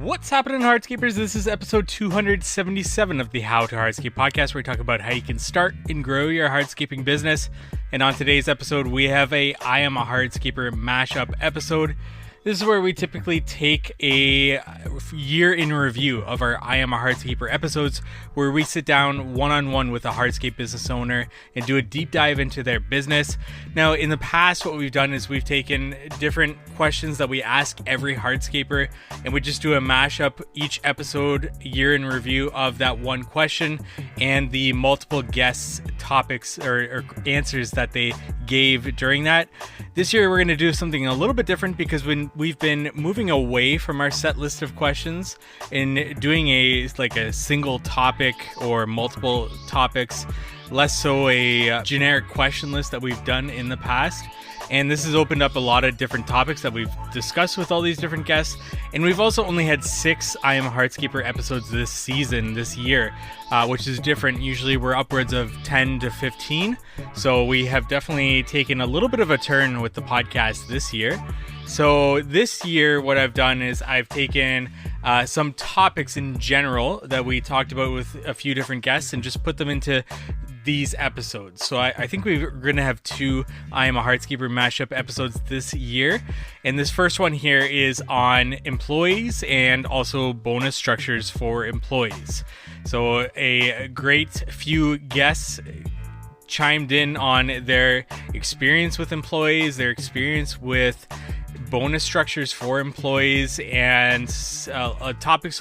What's happening, Hardscapers? This is episode 277 of the How to Hardscape podcast, where we talk about how you can start and grow your hardscaping business. And on today's episode, we have a I Am a Hardscaper mashup episode. This is where we typically take a year in review of our I Am a Hardscaper episodes, where we sit down one-on-one with a hardscape business owner and do a deep dive into their business. Now, in the past, what we've done is we've taken different questions that we ask every hardscaper, and we just do a mashup each episode, year in review of that one question and the multiple guests, topics, or answers that they gave during that. This year, we're going to do something a little bit different because we've been moving away from our set list of questions and doing a single topic or multiple topics, less so a generic question list that we've done in the past. And this has opened up a lot of different topics that we've discussed with all these different guests. And we've also only had 6 I Am a Hardscaper episodes this year, which is different. Usually we're upwards of 10 to 15. So we have definitely taken a little bit of a turn with the podcast this year. So this year, what I've done is I've taken some topics in general that we talked about with a few different guests and just put them into these episodes. So I think we're going to have 2 I Am a Hardscaper mashup episodes this year. And this first one here is on employees and also bonus structures for employees. So a great few guests chimed in on their experience with employees, their experience with bonus structures for employees, and topics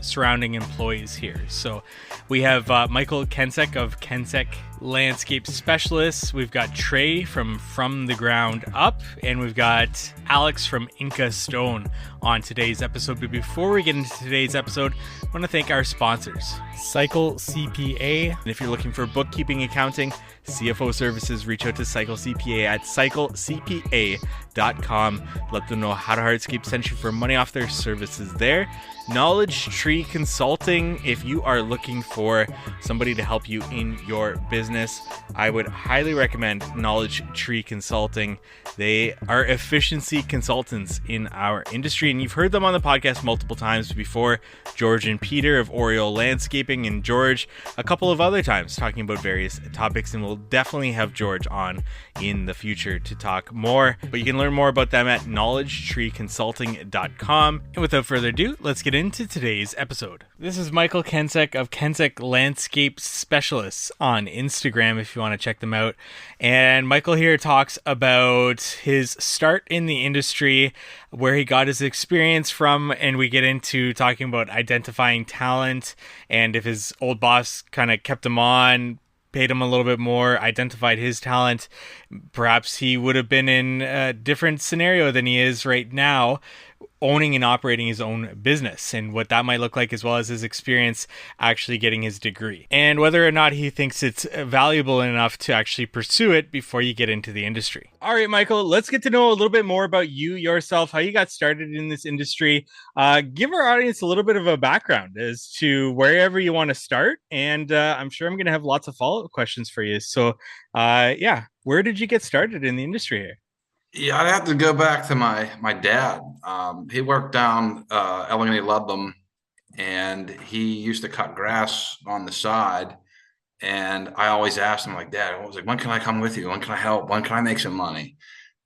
surrounding employees here. So we have Michael Kensek of Kensek Landscape Specialists. We've got Trey from the Ground Up, and we've got Alex from Inca Stone on today's episode. But before we get into today's episode, I want to thank our sponsors, Cycle CPA. And if you're looking for bookkeeping, accounting, CFO services, reach out to Cycle CPA at cyclecpa.com. Let them know How to Hardscape sent you for money off their services there. Knowledge Tree Consulting. If you are looking for somebody to help you in your business, I would highly recommend Knowledge Tree Consulting. They are efficiency consultants in our industry, and you've heard them on the podcast multiple times before. George and Peter of Oriole Landscaping, and George a couple of other times talking about various topics, and we'll definitely have George on in the future to talk more. But you can learn more about them at knowledgetreeconsulting.com. And without further ado, let's get into today's episode. This is Michael Kensek of Kensek Landscape Specialists on Instagram if you want to check them out. And Michael here talks about his start in the industry, where he got his experience from, and we get into talking about identifying talent and if his old boss kind of kept him on, paid him a little bit more, identified his talent, perhaps he would have been in a different scenario than he is right now, owning and operating his own business, and what that might look like, as well as his experience actually getting his degree, and whether or not he thinks it's valuable enough to actually pursue it before you get into the industry. All right, Michael, let's get to know a little bit more about you yourself, how you got started in this industry. Give our audience a little bit of a background as to wherever you want to start, and I'm sure I'm going to have lots of follow-up questions for you. So where did you get started in the industry here? Yeah, I'd have to go back to my dad. He worked down Allegheny Ludlam, and he used to cut grass on the side. And I always asked him, like, Dad, I was like, when can I come with you? When can I help? When can I make some money?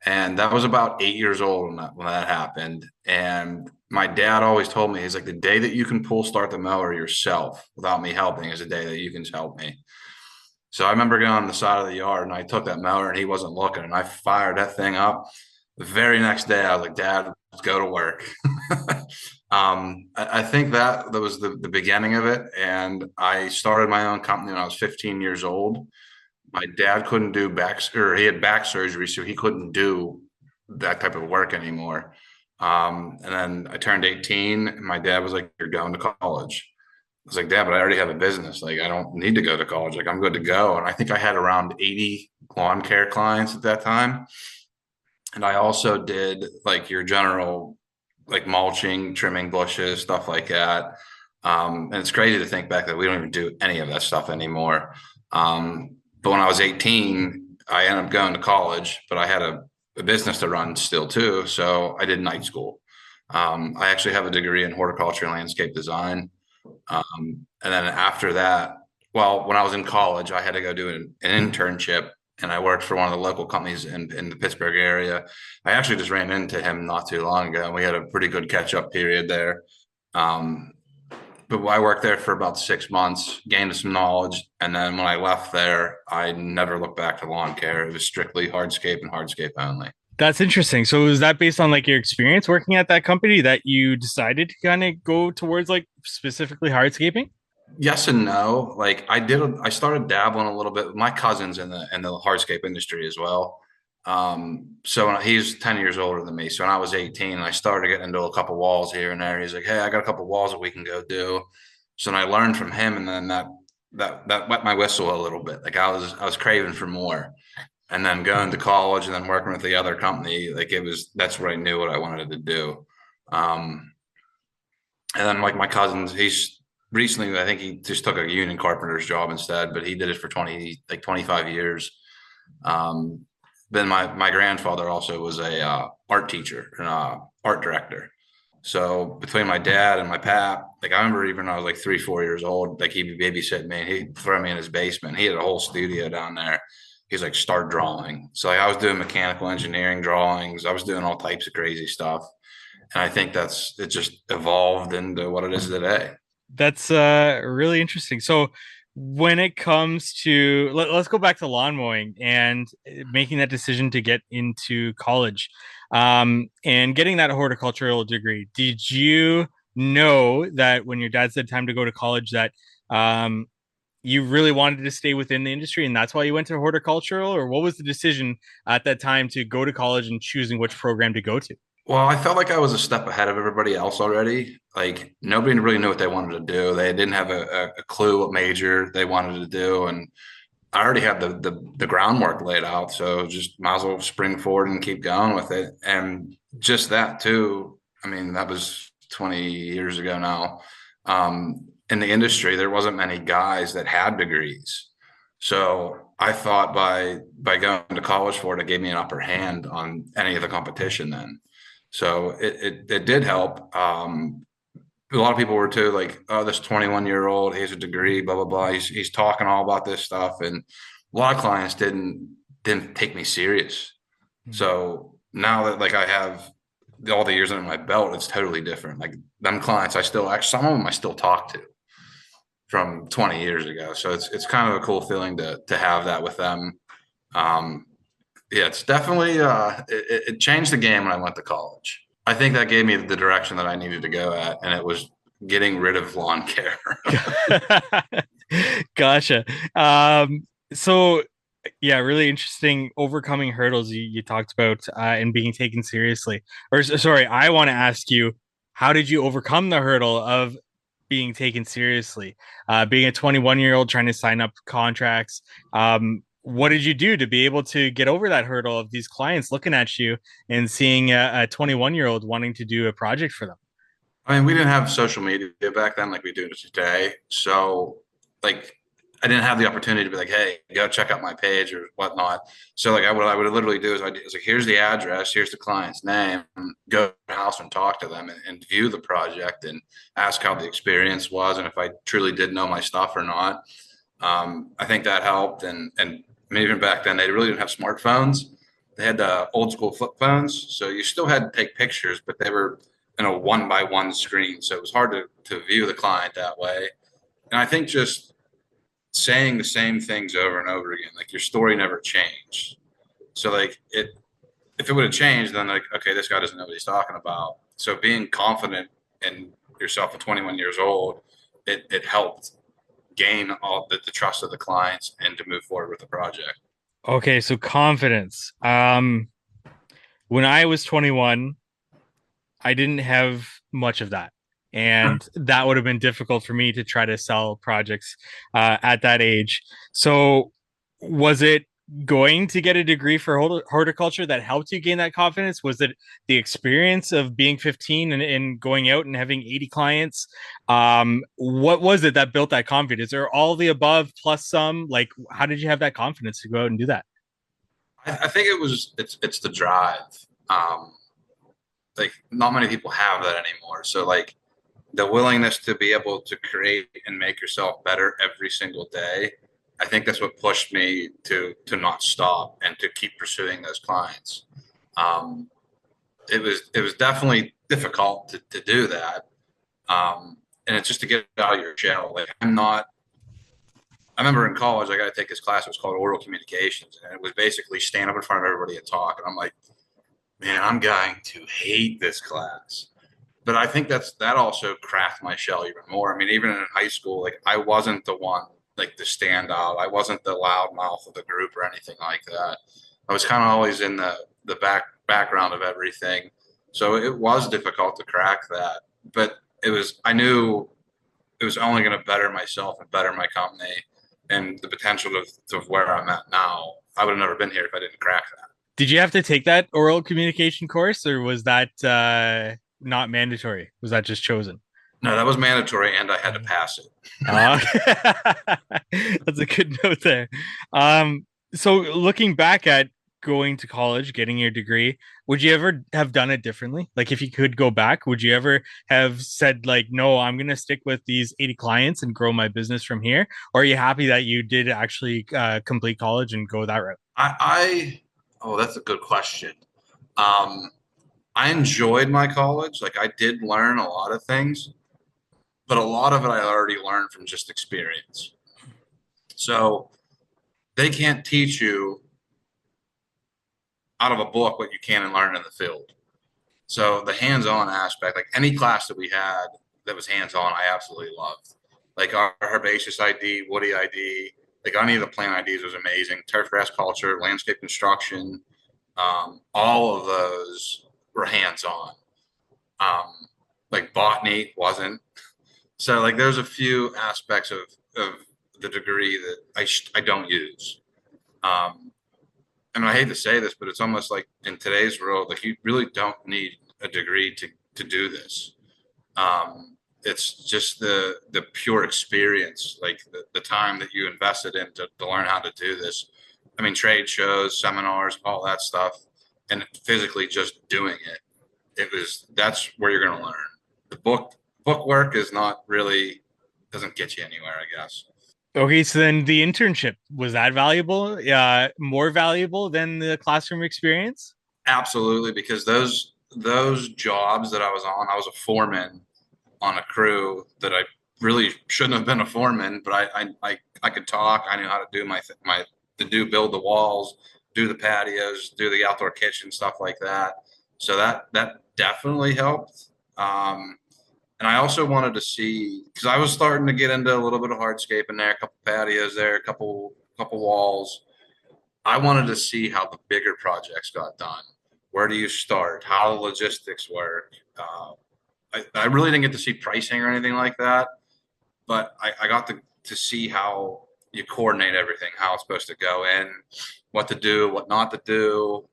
And that was about 8 years old when that happened. And my dad always told me, he's like, the day that you can start the mower yourself without me helping is the day that you can help me. So I remember going on the side of the yard, and I took that mower, and he wasn't looking, and I fired that thing up. The very next day, I was like, Dad, let's go to work. I think that was the beginning of it. And I started my own company when I was 15 years old. My dad couldn't do he had back surgery, so he couldn't do that type of work anymore. And then I turned 18, and my dad was like, you're going to college. I was like, Dad, but I already have a business. Like, I don't need to go to college. Like, I'm good to go. And I think I had around 80 lawn care clients at that time. And I also did like your general, like mulching, trimming bushes, stuff like that. And it's crazy to think back that we don't even do any of that stuff anymore. But when I was 18, I ended up going to college, but I had a business to run still too. So I did night school. I actually have a degree in horticulture and landscape design. And then after that, well, when I was in college, I had to go do an internship, and I worked for one of the local companies in the Pittsburgh area. I actually just ran into him not too long ago, and we had a pretty good catch up period there. Um, but I worked there for about 6 months, gained some knowledge, and then when I left there, I never looked back to lawn care. It was strictly hardscape and hardscape only. That's interesting. So was that based on like your experience working at that company that you decided to kind of go towards like specifically hardscaping? Yes and no. Like I started dabbling a little bit with my cousins in the hardscape industry as well. So he's 10 years older than me. So when I was 18, I started getting into a couple walls here and there. He's like, "Hey, I got a couple walls that we can go do." So then I learned from him, and then that wet my whistle a little bit. Like I was craving for more. And then going to college and then working with the other company, like that's what I knew what I wanted to do. Um, and then like my cousins, he's recently, I think he just took a union carpenter's job instead, but he did it for 25 years. Um, then my grandfather also was a art teacher and art director. So between my dad and my pap, like I remember even when I was like 3, 4 years old, like he'd be babysitting me. He'd throw me in his basement. He had a whole studio down there. He's like, start drawing. So like I was doing mechanical engineering drawings. I was doing all types of crazy stuff. And I think it just evolved into what it is today. That's really interesting. So when it comes to let's go back to lawn mowing and making that decision to get into college and getting that horticultural degree. Did you know that when your dad said time to go to college that um, you really wanted to stay within the industry and that's why you went to horticultural, or what was the decision at that time to go to college and choosing which program to go to? Well, I felt like I was a step ahead of everybody else already. Like nobody really knew what they wanted to do. They didn't have a clue what major they wanted to do. And I already had the groundwork laid out. So just might as well spring forward and keep going with it. And just that too. I mean, that was 20 years ago now. In the industry, there wasn't many guys that had degrees. So I thought by going to college for it, it gave me an upper hand on any of the competition then. So it did help. A lot of people were too like, oh, this 21-year-old, he has a degree, blah blah blah. He's talking all about this stuff, and a lot of clients didn't take me serious. So now that like I have all the years under my belt, it's totally different. Like them clients, I still actually some of them I still talk to from 20 years ago. So it's kind of a cool feeling to have that with them. Um, yeah, it's definitely it changed the game when I went to college. I think that gave me the direction that I needed to go at, and it was getting rid of lawn care. Gotcha. So yeah, really interesting overcoming hurdles you talked about and being taken seriously. Or sorry, I want to ask you, how did you overcome the hurdle of being taken seriously? Being a 21-year-old trying to sign up contracts. What did you do to be able to get over that hurdle of these clients looking at you and seeing a 21-year-old wanting to do a project for them? I mean, we didn't have social media back then like we do today. So, like, I didn't have the opportunity to be like, hey, go check out my page or whatnot. So, like, what I would literally do is it's like, here's the address, here's the client's name, go to the house and talk to them and view the project and ask how the experience was and if I truly did know my stuff or not. I think that helped. And I mean, even back then, they really didn't have smartphones. They had old school flip phones. So you still had to take pictures, but they were in a one by one screen. So it was hard to view the client that way. And I think just saying the same things over and over again, like your story never changed. So like if it would have changed, then like, okay, this guy doesn't know what he's talking about. So being confident in yourself at 21 years old, it helped gain all the trust of the clients and to move forward with the project. Okay, so confidence. When I was 21, I didn't have much of that. And that would have been difficult for me to try to sell projects at that age. So, was it going to get a degree for horticulture that helped you gain that confidence? Was it the experience of being 15 and going out and having 80 clients? What was it that built that confidence? Or all the above plus some? Like, how did you have that confidence to go out and do that? I think it's the drive. Um, like not many people have that anymore. So like the willingness to be able to create and make yourself better every single day, I think that's what pushed me to not stop and to keep pursuing those clients. Um, it was definitely difficult to do that. And it's just to get out of your shell. Like I remember in college, I got to take this class. It was called oral communications, and it was basically stand up in front of everybody and talk. And I'm like, man, I'm going to hate this class. But I think that also cracked my shell even more. I mean, even in high school, like I wasn't the one like to stand out. I wasn't the loud mouth of the group or anything like that. I was kind of always in the background of everything. So it was difficult to crack that. But I knew it was only going to better myself and better my company and the potential to where I'm at now. I would have never been here if I didn't crack that. Did you have to take that oral communication course, or was that not mandatory? Was that just chosen? No, that was mandatory and I had to pass it. Uh, that's a good note there. So looking back at going to college, getting your degree, would you ever have done it differently? Like if you could go back, would you ever have said like, no, I'm going to stick with these 80 clients and grow my business from here? Or are you happy that you did actually complete college and go that route? Oh, that's a good question. Um, I enjoyed my college. Like I did learn a lot of things, but a lot of it I already learned from just experience. So they can't teach you out of a book what you can and learn in the field. So the hands-on aspect, like any class that we had that was hands-on, I absolutely loved. Like our herbaceous ID, woody ID, like any of the plant IDs was amazing. Turf grass culture, landscape construction, all of those were hands-on. Like botany wasn't. So like there's a few aspects of the degree that I don't use. Um, and I hate to say this, but it's almost like in today's world, like you really don't need a degree to do this. It's just the pure experience, like the time that you invested in to learn how to do this. I mean, trade shows, seminars, all that stuff, and physically just doing it. That's where you're going to learn. The book work is not really doesn't get you anywhere, I guess. Okay, so then the internship was that valuable? More valuable than the classroom experience? Absolutely, because those jobs that I was on, I was a foreman on a crew that I really shouldn't have been a foreman, but I could talk. I knew how to do my build the walls, do the patios, do the outdoor kitchen stuff like that. So that definitely helped. And I also wanted to see because I was starting to get into a little bit of hardscape in there, a couple patios there, a couple walls. I wanted to see how the bigger projects got done. Where do you start? How the logistics work? I really didn't get to see pricing or anything like that, but I got to see how you coordinate everything, how it's supposed to go in, what to do, what not to do.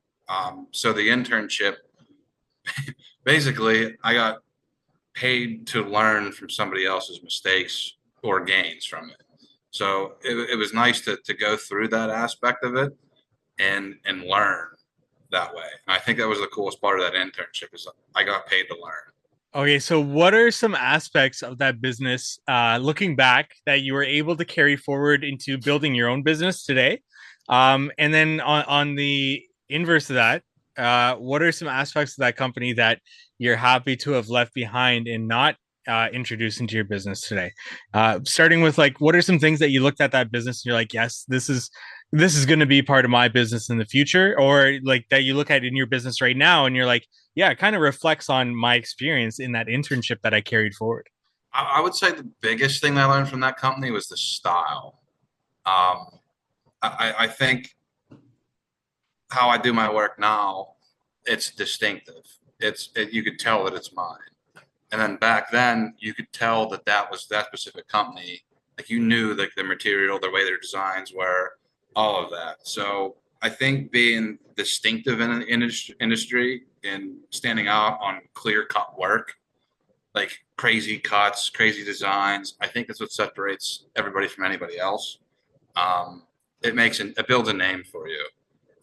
So the internship, basically, I got paid to learn from somebody else's mistakes or gains from it. So it was nice to go through that aspect of it and learn that way. And I think that was the coolest part of that internship is I got paid to learn. Okay, so what are some aspects of that business, looking back, that you were able to carry forward into building your own business today? And then on the inverse of that, what are some aspects of that company that you're happy to have left behind and not introduced into your business today? Starting with like, what are some things that you looked at that business and you're like, yes, this is going to be part of my business in the future, or like that you look at in your business right now and you're like, yeah, it kind of reflects on my experience in that internship that I carried forward. I would say the biggest thing I learned from that company was the style. Um, I think how I do my work now, it's distinctive. You could tell that it's mine. And then back then, you could tell that was that specific company. Like you knew like the material, the way their designs were, all of that. So I think being distinctive in an industry and standing out on clear cut work, like crazy cuts, crazy designs, I think that's what separates everybody from anybody else. Um, it builds a name for you.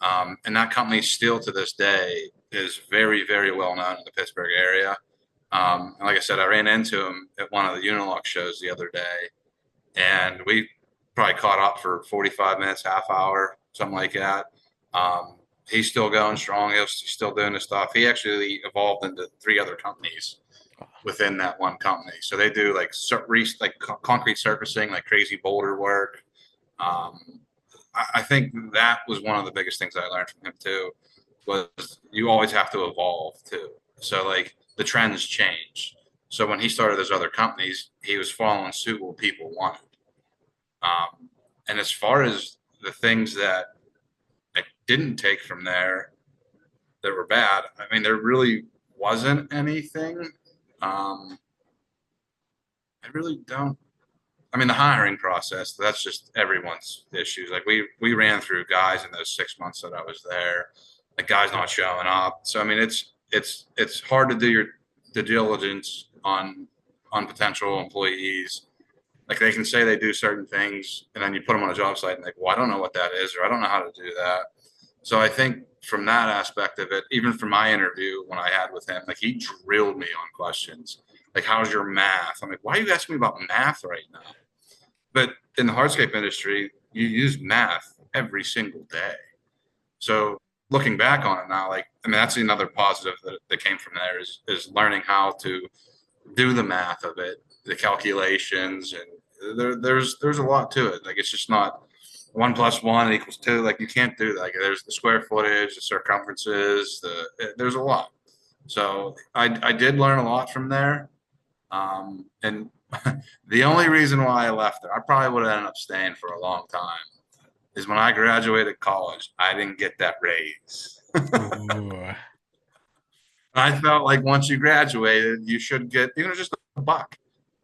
And that company still to this day is very, very well known in the Pittsburgh area. And like I said, I ran into him at one of the Unilock shows the other day, and we probably caught up for 45 minutes, half hour, something like that. He's still going strong. He's still doing his stuff. He actually evolved into 3 other companies within that one company. So they do like concrete surfacing, like crazy boulder work. Um, I think that was one of the biggest things I learned from him too, was you always have to evolve too. So like the trends change. So when he started those other companies, he was following suit what people wanted. And as far as the things that I didn't take from there that were bad, I mean, there really wasn't anything. I really don't. I mean, the hiring process, that's just everyone's issues. Like we ran through guys in those 6 months that I was there, like guys not showing up. So I mean, it's hard to do your due diligence on potential employees. Like they can say they do certain things, and then you put them on a job site, and like, well, I don't know what that is, or I don't know how to do that. So I think from that aspect of it, even from my interview when I had with him, like he drilled me on questions, like how's your math? I'm like, why are you asking me about math right now? But in the hardscape industry, you use math every single day. So looking back on it now, like I mean, that's another positive that came from there is learning how to do the math of it, the calculations, and there's a lot to it. Like it's just not 1 + 1 = 2. Like you can't do that. Like there's the square footage, the circumferences, there's a lot. So I did learn a lot from there. And the only reason why I left there, I probably would have ended up staying for a long time, is when I graduated college, I didn't get that raise. Ooh. I felt like once you graduated, you should get even just a buck.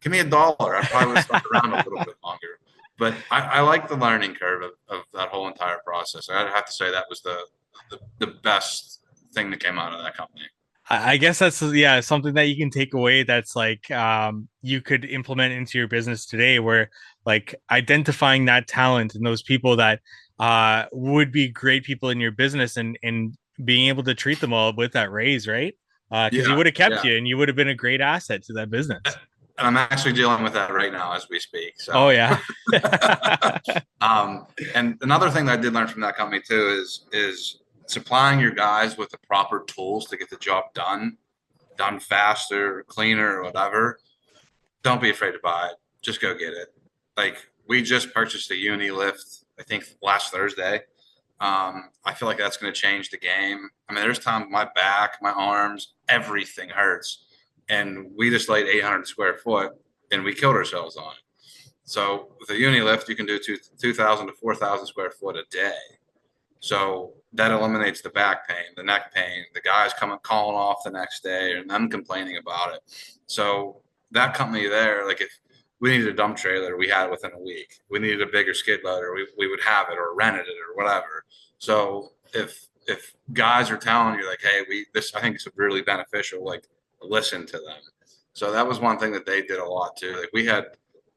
Give me $1. I probably would have stuck around a little bit longer. But I like the learning curve of that whole entire process. I'd have to say that was the best thing that came out of that company. I guess that's yeah something that you can take away that's like you could implement into your business today, where like identifying that talent and those people that would be great people in your business, and being able to treat them all with that raise, right? Because he Yeah, would have kept yeah. you and you would have been a great asset to that business. And I'm actually dealing with that right now as we speak. Oh So, yeah. and another thing that I did learn from that company too is supplying your guys with the proper tools to get the job done faster, cleaner, or whatever. Don't be afraid to buy it. Just go get it. Like we just purchased a uni lift, I think last Thursday. I feel like that's going to change the game. I mean, there's times my back, my arms, everything hurts, and we just laid 800 square foot, and we killed ourselves on it. So with a uni lift, you can do 2,000 to 4,000 square foot a day. So that eliminates the back pain, the neck pain, the guys coming calling off the next day, and them complaining about it. So that company there, like if we needed a dump trailer, we had it within a week. We needed a bigger skid loader, we would have it or rented it or whatever. So if guys are telling you like, hey, I think it's really beneficial, like listen to them. So that was one thing that they did a lot too. Like we had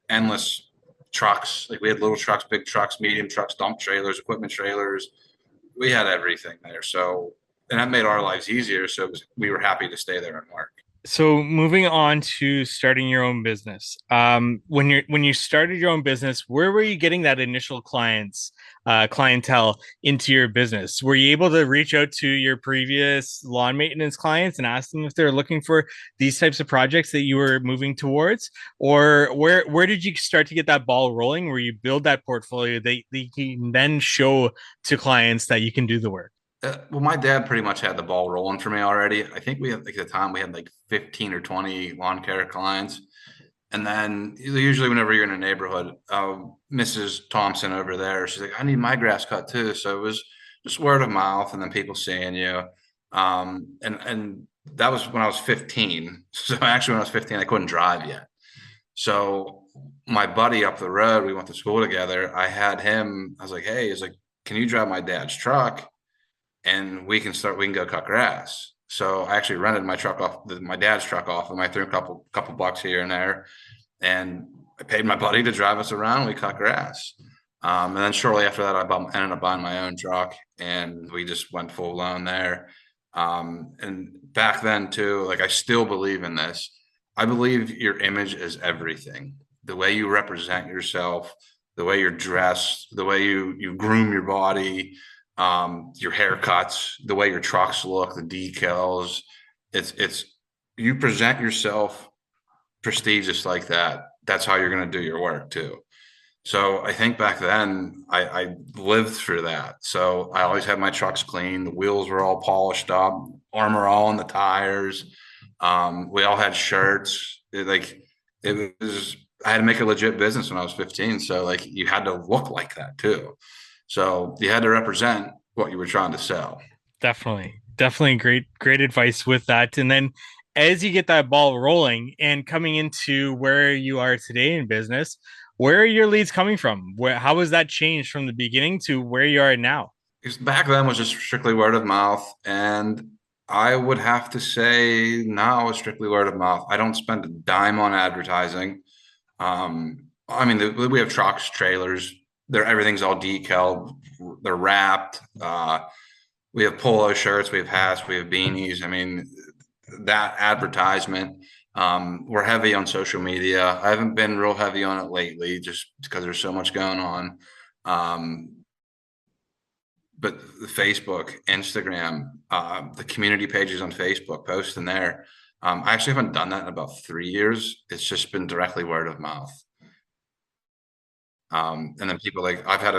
endless trucks, like we had little trucks, big trucks, medium trucks, dump trailers, equipment trailers. We had everything there. So and that made our lives easier. So we were happy to stay there and work. So moving on to starting your own business. When you started your own business, where were you getting that initial clientele into your business? Were you able to reach out to your previous lawn maintenance clients and ask them if they're looking for these types of projects that you were moving towards? Or where did you start to get that ball rolling where you build that portfolio that you can then show to clients that you can do the work? Well, my dad pretty much had the ball rolling for me already. I think we had like at the time we had like 15 or 20 lawn care clients. And then usually whenever you're in a neighborhood, Mrs. Thompson over there, she's like, I need my grass cut too. So it was just word of mouth and then people seeing you. And that was when I was 15. So actually when I was 15, I couldn't drive yet. So my buddy up the road, we went to school together. I had him, I was like, hey, he's like, can you drive my dad's truck? And we can go cut grass. So I actually rented my dad's truck off, and I threw a couple bucks here and there, and I paid my buddy to drive us around. We cut grass, and then shortly after that, I ended up buying my own truck, and we just went full blown there. And back then too, like I still believe in this. I believe your image is everything. The way you represent yourself, the way you're dressed, the way you groom your body, your haircuts, the way your trucks look, the decals. It's you present yourself prestigious like that. That's how you're going to do your work too. So I think back then I lived through that. So I always had my trucks clean. The wheels were all polished up, armor all on the tires. We all had shirts. It was, I had to make a legit business when I was 15. So like you had to look like that too. So you had to represent what you were trying to sell. Definitely great advice with that. And then as you get that ball rolling and coming into where you are today in business, where are your leads coming from? How has that changed from the beginning to where you are now? Because back then was just strictly word of mouth. And I would have to say now it's strictly word of mouth. I don't spend a dime on advertising. I mean, we have trucks, trailers. Everything's all decaled. They're wrapped. We have polo shirts, we have hats, we have beanies. I mean, that advertisement. We're heavy on social media. I haven't been real heavy on it lately, just because there's so much going on. But the Facebook, Instagram, the community pages on Facebook, posting there. I actually haven't done that in about 3 years. It's just been directly word of mouth. And then people like I've had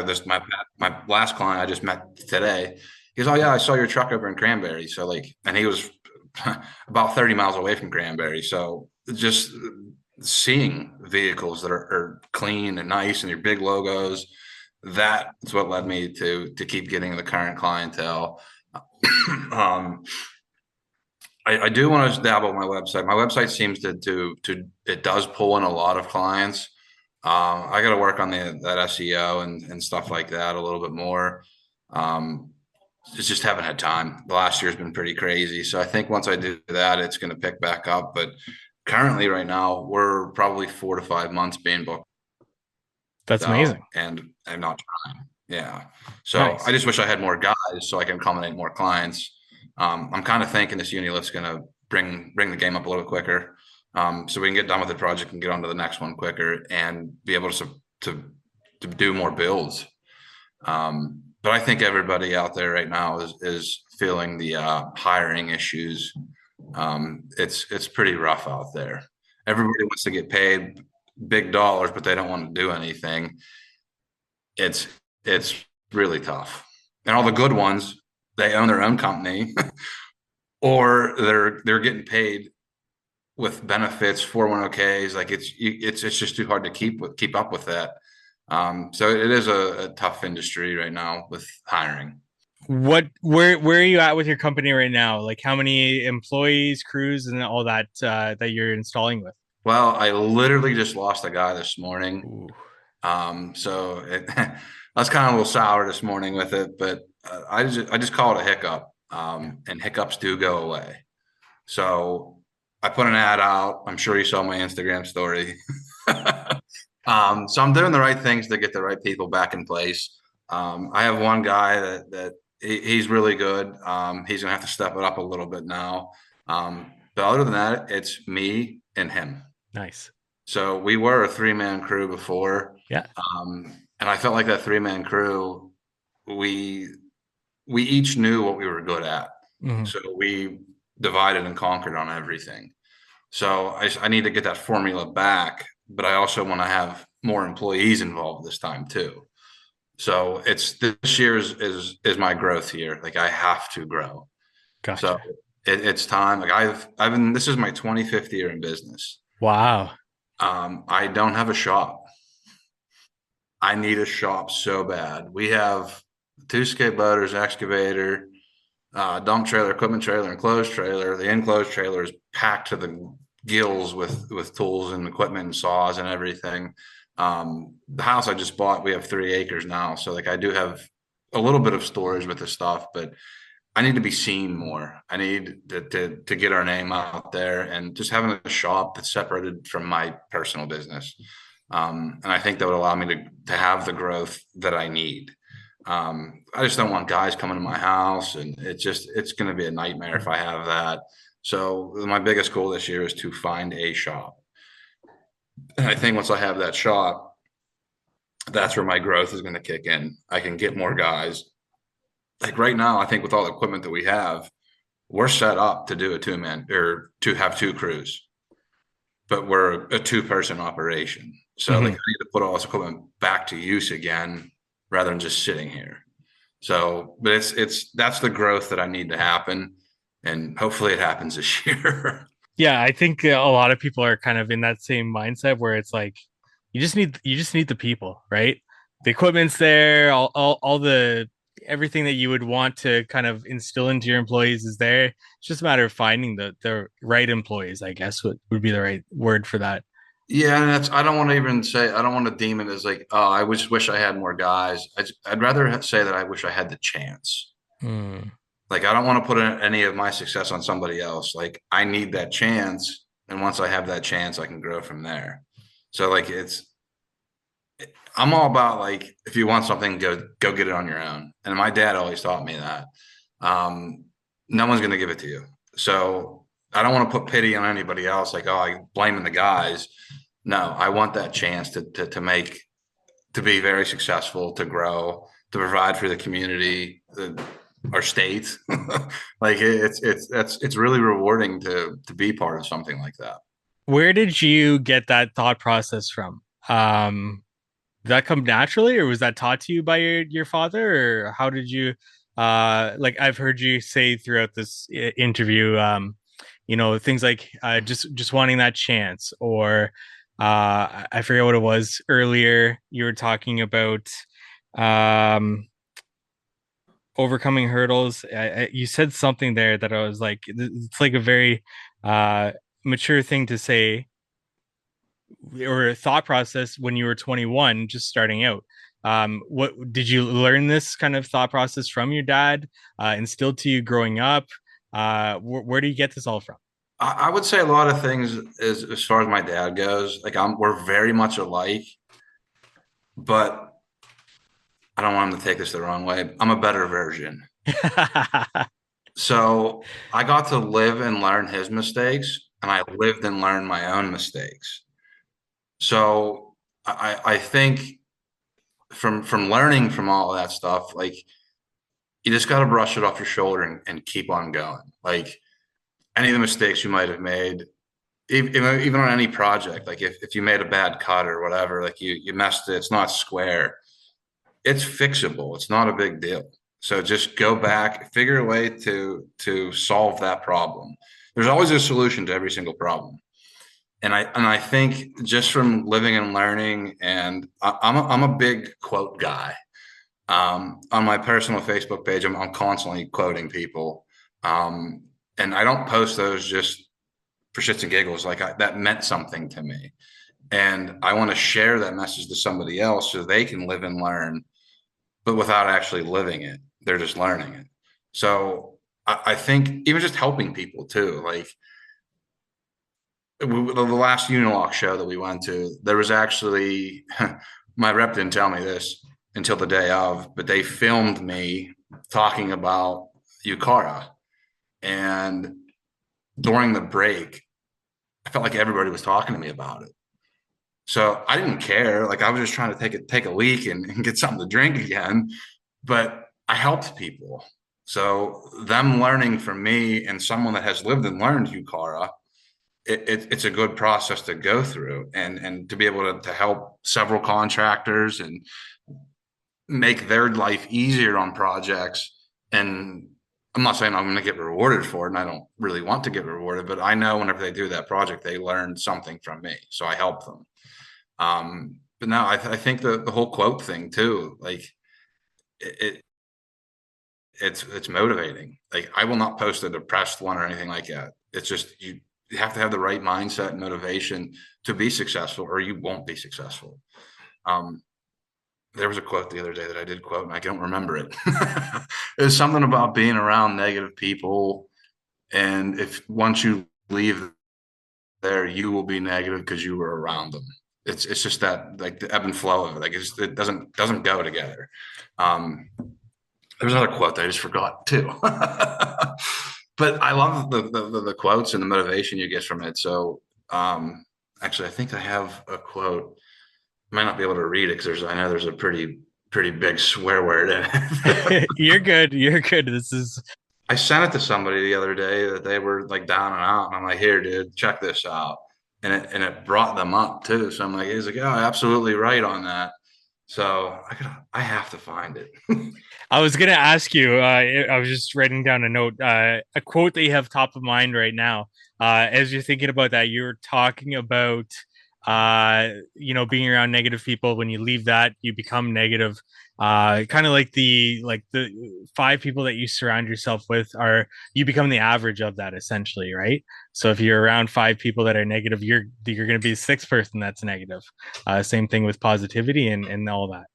my last client I just met today. He goes, "Oh yeah, I saw your truck over in Cranberry." So like, and he was about 30 miles away from Cranberry. So just seeing vehicles that are clean and nice and your big logos, that's what led me to keep getting the current clientele. I do want to dabble my website. My website seems to it does pull in a lot of clients. I got to work on that SEO and stuff like that a little bit more. Just haven't had time. The last year's been pretty crazy. So I think once I do that, it's going to pick back up. But currently right now, we're probably 4 to 5 months being booked That's out amazing. and I'm not trying. Yeah. So I Nice. just wish I had more guys so I can accommodate more clients. I'm kind of thinking this uni lift's going to bring the game up a little bit quicker. So we can get done with the project and get on to the next one quicker and be able to do more builds. But I think everybody out there right now is feeling the hiring issues. It's pretty rough out there. Everybody wants to get paid big dollars, but they don't want to do anything. It's it's really tough. And all the good ones, they own their own company, or they're getting paid with benefits, 401ks. Like it's just too hard to keep up with that. So it is a tough industry right now with hiring. Where are you at with your company right now? Like how many employees, crews, and all that that you're installing with? Well, I literally just lost a guy this morning. Ooh, I was kind of a little sour this morning with it, but I just call it a hiccup. And hiccups do go away. So I put an ad out. I'm sure you saw my Instagram story. So I'm doing the right things to get the right people back in place. I have one guy that he's really good. He's gonna have to step it up a little bit now. But other than that, it's me and him. nice. So we were a 3-man crew before. Yeah. And I felt like that 3-man crew, we each knew what we were good at. Mhm. So we divided and conquered on everything. So I need to get that formula back, but I also want to have more employees involved this time too. So it's this year is my growth year. Like I have to grow. So Gotcha. it's time. Like I've been, this is my 25th year in business. Wow. I don't have a shop. I need a shop so bad. We have 2 skate loaders, excavator, dump trailer, equipment trailer, enclosed trailer. The enclosed trailer is packed to the gills with tools and equipment and saws and everything. The house I just bought, we have 3 acres now, so like I do have a little bit of storage with the stuff, but I need to be seen more. I need to get our name out there and just having a shop that's separated from my personal business. And I think that would allow me to have the growth that I need. I just don't want guys coming to my house, and it's going to be a nightmare if I have that. So my biggest goal this year is to find a shop. And I think once I have that shop, that's where my growth is going to kick in. I can get more guys. Like right now, I think with all the equipment that we have, we're set up to do a two-man or to have two crews, but we're a two-person operation. So like I Mhm. need to put all this equipment back to use again rather than just sitting here. So, but it's that's the growth that I need to happen, and hopefully it happens this year. Yeah, I think a lot of people are kind of in that same mindset where it's like you just need the people, right? The equipment's there, all the everything that you would want to kind of instill into your employees is there. It's just a matter of finding the right employees, I guess would be the right word for that. Yeah, and that's I don't want to even say I don't want to deem it as like oh I just wish I had more guys. I'd rather say that I wish I had the chance. Hmm. Like I don't want to put any of my success on somebody else. Like I need that chance, and once I have that chance, I can grow from there. So like I'm all about like if you want something, go get it on your own. And my dad always taught me that. Um, no one's gonna give it to you. So I don't want to put pity on anybody else, like, oh, I blaming the guys. No, I want that chance to make to be very successful, to grow, to provide for the community, our state. Like it's really rewarding to be part of something like that. Where did you get that thought process from? Did that come naturally, or was that taught to you by your father, or how did you like I've heard you say throughout this interview, things like just wanting that chance, or I forget what it was earlier. You were talking about um overcoming hurdles. You said something there that I was like, it's like a very uh mature thing to say or thought process when you were 21 just starting out. What did you learn this kind of thought process from your dad, instilled to you growing up? Where do you get this all from? I would say a lot of things as far as my dad goes. Like we're very much alike, but I don't want him to take this the wrong way. I'm a better version. So I got to live and learn his mistakes, and I lived and learned my own mistakes. So I think from learning from all of that stuff, like you just got to brush it off your shoulder and keep on going. Like any of the mistakes you might have made, even on any project, like if you made a bad cut or whatever, like you messed it, it's not square, it's fixable. It's not a big deal. So just go back, figure a way to solve that problem. There's always a solution to every single problem. And I think just from living and learning, and I'm a big quote guy. On my personal Facebook page, I'm constantly quoting people, and I don't post those just for shits and giggles. Like that meant something to me, and I want to share that message to somebody else so they can live and learn, but without actually living it. They're just learning it. So I think even just helping people too, like the last Unilock show that we went to, there was actually my rep didn't tell me this until the day of, but they filmed me talking about Yukara. And during the break, I felt like everybody was talking to me about it. So I didn't care. Like I was just trying to take a leak and get something to drink again. But I helped people. So them learning from me and someone that has lived and learned Yukara, it's a good process to go through and to be able to help several contractors and make their life easier on projects. And I'm not saying I'm going to get rewarded for it, and I don't really want to get rewarded, but I know whenever they do that project, they learn something from me. So I help them. But now I think the whole quote thing too, like it it's motivating. Like I will not post a depressed one or anything like that. It's just you have to have the right mindset and motivation to be successful, or you won't be successful. Um, there was a quote the other day that I did quote, and I don't remember it. It was something about being around negative people, and if once you leave there, you will be negative because you were around them. It's just that like the ebb and flow of it. Like it doesn't go together. Um, there's another quote that I just forgot too. But I love the quotes and the motivation you get from it. So actually, I think I have a quote. I might not be able to read it because I know there's a pretty big swear word in it. You're good. You're good. This is I sent it to somebody the other day that they were like down and out, and I'm like, "Here, dude, check this out," and it brought them up too. So I'm like, he's like, "Oh, absolutely right on that." So I have to find it. I was gonna ask you. I was just writing down a note, a quote that you have top of mind right now. As you're thinking about that, you're talking about, being around negative people. When you leave that, you become negative. Kind of like the 5 people that you surround yourself with are you become the average of that essentially, right? So if you're around 5 people that are negative, you're going to be the 6th person that's negative. Same thing with positivity and all that.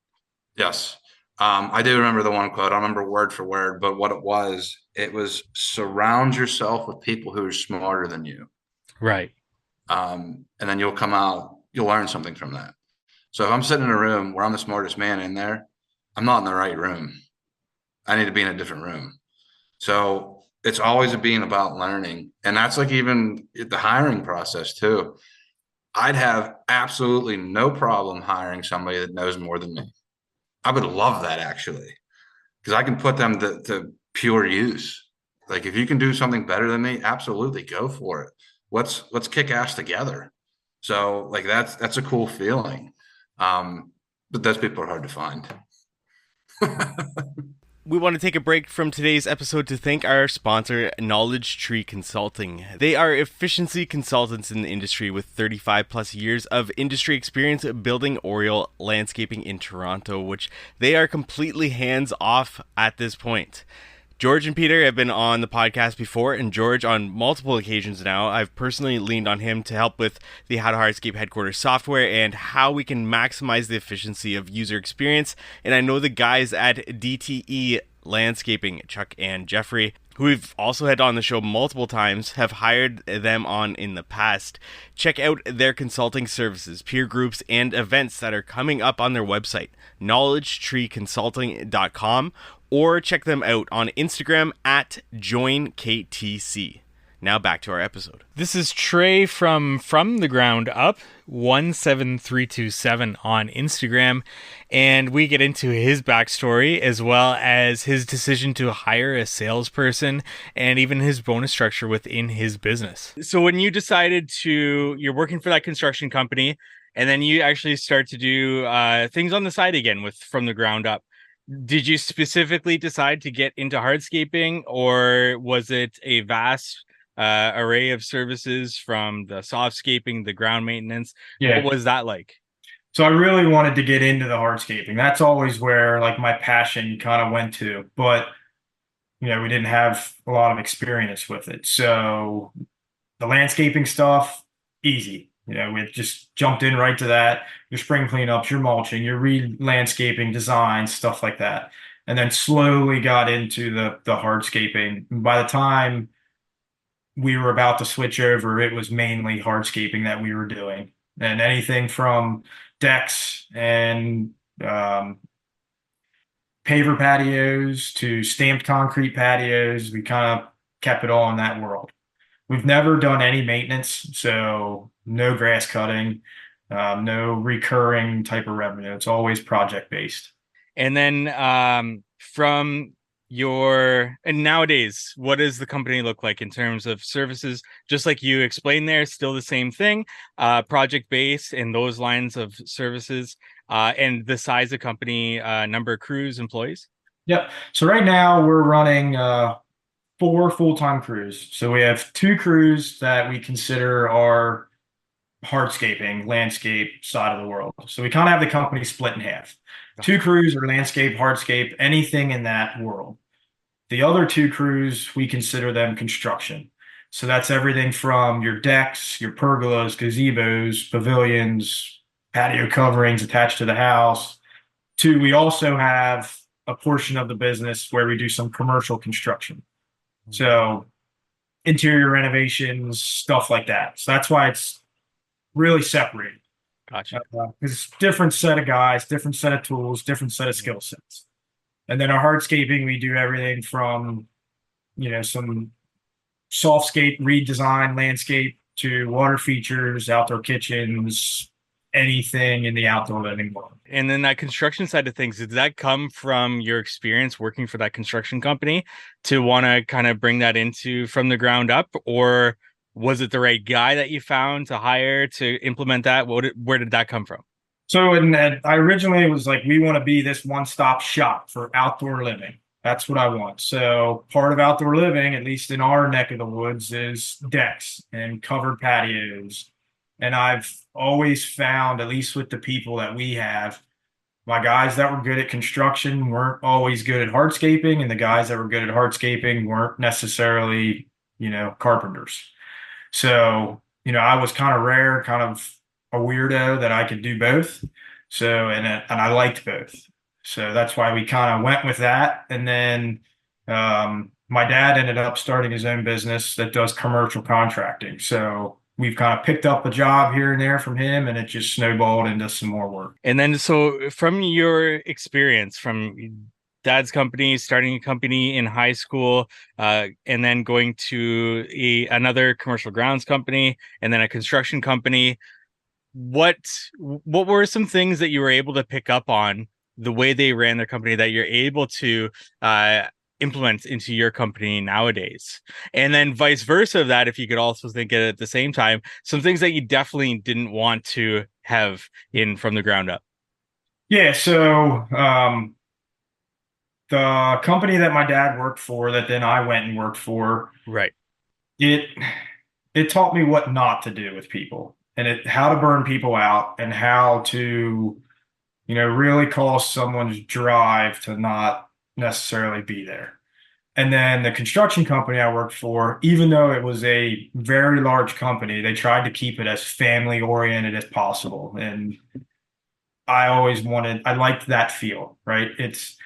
Yes. I do remember the one quote. I don't remember word for word, but what it was surround yourself with people who are smarter than you. Right. And then you'll learn something from that. So if I'm sitting in a room where I'm the smartest man in there, I'm not in the right room. I need to be in a different room. So it's always being about learning. And that's like even the hiring process too. I'd have absolutely no problem hiring somebody that knows more than me. I would love that actually, because I can put them to pure use. Like if you can do something better than me, absolutely go for it. Let's kick ass together. So like that's a cool feeling. But those people are hard to find. We want to take a break from today's episode to thank our sponsor, Knowledge Tree Consulting. They are efficiency consultants in the industry with 35 plus years of industry experience building Oriole landscaping in Toronto, which they are completely hands off at this point. George and Peter have been on the podcast before, and George, on multiple occasions now, I've personally leaned on him to help with the How to Hardscape headquarters software and how we can maximize the efficiency of user experience. And I know the guys at DTE Landscaping, Chuck and Jeffrey, who we've also had on the show multiple times, have hired them on in the past. Check out their consulting services, peer groups, and events that are coming up on their website, knowledgetreeconsulting.com, or check them out on Instagram at joinktc. Now back to our episode. This is Trey from the Ground Up 17327 on Instagram, and we get into his backstory as well as his decision to hire a salesperson and even his bonus structure within his business. So when you decided you're working for that construction company, and then you actually start to do things on the side again with From the Ground Up. Did you specifically decide to get into hardscaping, or was it a vast array of services from the softscaping, the ground maintenance? Yeah. What was that like? So I really wanted to get into the hardscaping. That's always where like my passion kind of went to, but we didn't have a lot of experience with it. So the landscaping stuff, easy. We just jumped in right to that. Your spring cleanups, your mulching, your re-landscaping design, stuff like that. And then slowly got into the hardscaping. By the time we were about to switch over, it was mainly hardscaping that we were doing. And anything from decks and paver patios to stamped concrete patios, we kind of kept it all in that world. We've never done any maintenance, so no grass cutting, no recurring type of revenue. It's always project based. And then and nowadays, what does the company look like in terms of services? Just like you explained there, still the same thing, project based and those lines of services, and the size of company, number of crews, employees. Yep. So right now we're running 4 full-time crews. So we have 2 crews that we consider our hardscaping, landscape side of the world. So we kind of have the company split in half. 2 crews are landscape, hardscape, anything in that world. The other 2 crews, we consider them construction. So that's everything from your decks, your pergolas, gazebos, pavilions, patio coverings attached to the house. We also have a portion of the business where we do some commercial construction. So interior renovations, stuff like that. So that's why it's really separated. Gotcha. It's different set of guys, different set of tools, different set of skill sets. And then our hardscaping, we do everything from, some softscape redesign, landscape to water features, outdoor kitchens, anything in the outdoor living world. And then that construction side of things, did that come from your experience working for that construction company to want to kind of bring that into from the ground up, or was it the right guy that you found to hire to implement that? Where did that come from? So, and I originally was like, we want to be this one-stop shop for outdoor living. That's what I want. So, part of outdoor living, at least in our neck of the woods, is decks and covered patios. And I've always found, at least with the people that we have, my guys that were good at construction weren't always good at hardscaping, and the guys that were good at hardscaping weren't necessarily, carpenters. So, I was kind of rare, kind of a weirdo that I could do both. So, and I liked both. So that's why we kind of went with that. And then my dad ended up starting his own business that does commercial contracting. So we've kind of picked up a job here and there from him, and it just snowballed into some more work. And then, so from your experience, from dad's company, starting a company in high school, and then going to another commercial grounds company, and then a construction company, what were some things that you were able to pick up on the way they ran their company that you're able to implement into your company nowadays? And then vice versa of that, if you could also think it at the same time, some things that you definitely didn't want to have in from the ground up. Yeah. So the company that my dad worked for, that then I went and worked for, Right. it it taught me what not to do with people, and how to burn people out, and how to really cause someone's drive to not necessarily be there. And then the construction company I worked for, even though it was a very large company, they tried to keep it as family oriented as possible. And I liked that feel, right? It's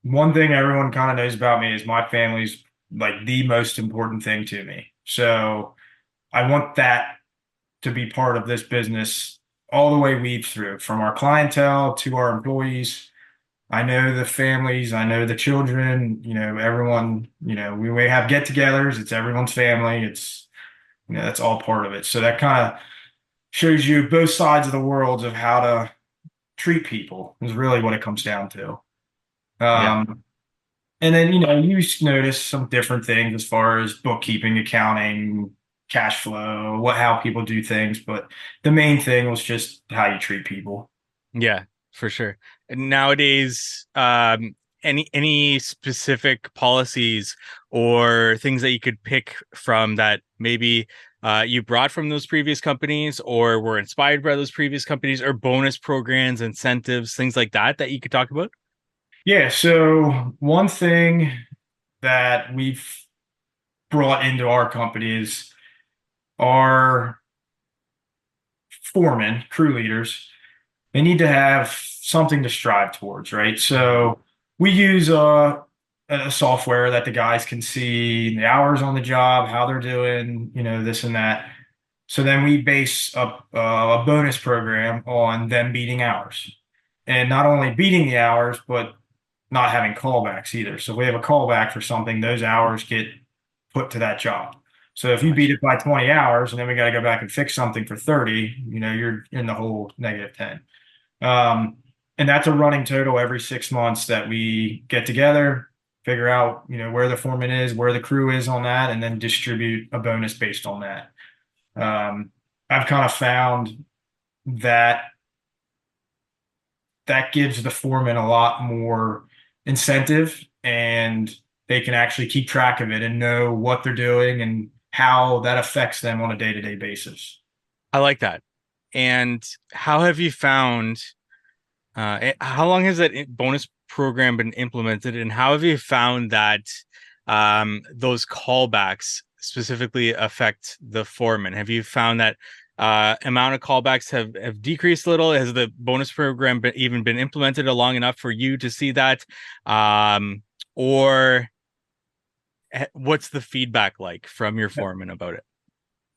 one thing everyone kind of knows about me is my family's like the most important thing to me. So I want that to be part of this business all the way weave through, from our clientele to our employees. I know the families, I know the children, everyone, we may have get-togethers, it's everyone's family, it's, that's all part of it. So that kind of shows you both sides of the worlds of how to treat people is really what it comes down to. Yeah. And then, you notice some different things as far as bookkeeping, accounting, cash flow, how people do things. But the main thing was just how you treat people. Yeah, for sure. Nowadays, any specific policies or things that you could pick from that maybe you brought from those previous companies or were inspired by those previous companies, or bonus programs, incentives, things like that that you could talk about? Yeah. So one thing that we've brought into our company is our foremen, crew leaders. They need to have something to strive towards, right? So we use a software that the guys can see the hours on the job, how they're doing, this and that. So then we base a bonus program on them beating hours, and not only beating the hours, but not having callbacks either. So if we have a callback for something, those hours get put to that job. So if you beat it by 20 hours and then we got to go back and fix something for 30, you're in the whole -10. And that's a running total every 6 months that we get together, figure out, where the foreman is, where the crew is on that, and then distribute a bonus based on that. I've kind of found that that gives the foreman a lot more incentive, and they can actually keep track of it and know what they're doing and how that affects them on a day-to-day basis. I like that. And how have you found, how long has that bonus program been implemented, and how have you found that those callbacks specifically affect the foreman? Have you found that amount of callbacks have decreased a little? Has the bonus program even been implemented long enough for you to see that? Or what's the feedback like from your foreman about it?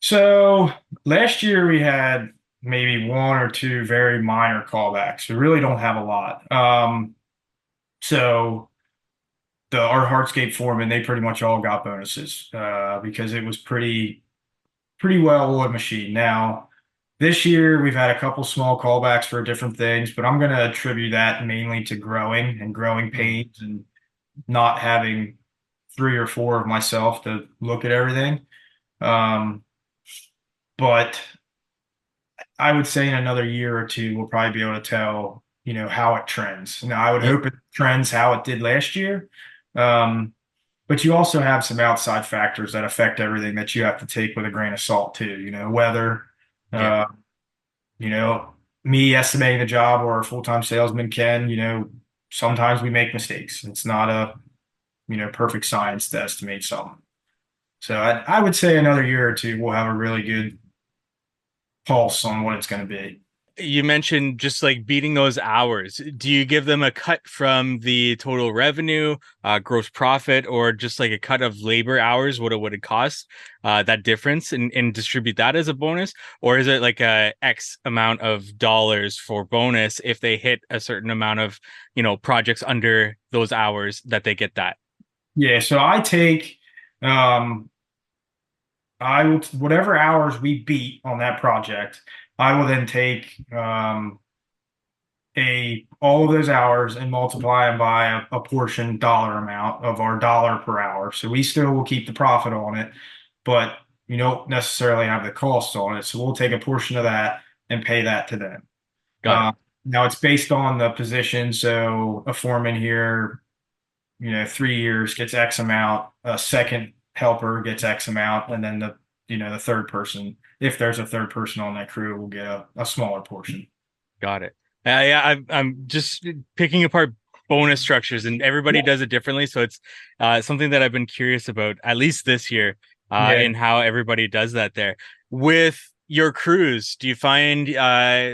So last year we had maybe one or two very minor callbacks. We really don't have a lot. So our hardscape foreman, they pretty much all got bonuses because it was pretty well-oiled machine. Now, this year we've had a couple small callbacks for different things, but I'm going to attribute that mainly to growing and growing pains and not having three or four of myself to look at everything. But I would say in another year or two, we'll probably be able to tell, how it trends. Now, I would hope it trends how it did last year. But you also have some outside factors that affect everything that you have to take with a grain of salt too. Weather, Yeah. uh, me estimating the job or a full-time salesman can, sometimes we make mistakes. It's not a, perfect science to estimate something. So I would say another year or two, we'll have a really good pulse on what it's going to be. You mentioned just like beating those hours. Do you give them a cut from the total revenue, gross profit, or just like a cut of labor hours, what it would cost, that difference, and distribute that as a bonus? Or is it like a X amount of dollars for bonus if they hit a certain amount of, projects under those hours that they get that? Yeah, so I take I will whatever hours we beat on that project, I will then take a all of those hours and multiply them by a portion dollar amount of our dollar per hour. So we still will keep the profit on it, but you don't necessarily have the cost on it. So we'll take a portion of that and pay that to them. Got it. Now it's based on the position. So a foreman here, 3 years gets X amount, a second helper gets X amount, and then the third person, if there's a third person on that crew, will get a smaller portion. Got it. Yeah, I'm just picking apart bonus structures, and everybody does it differently. So it's something that I've been curious about, at least this year, Yeah. in how everybody does that there. With your crews, do you find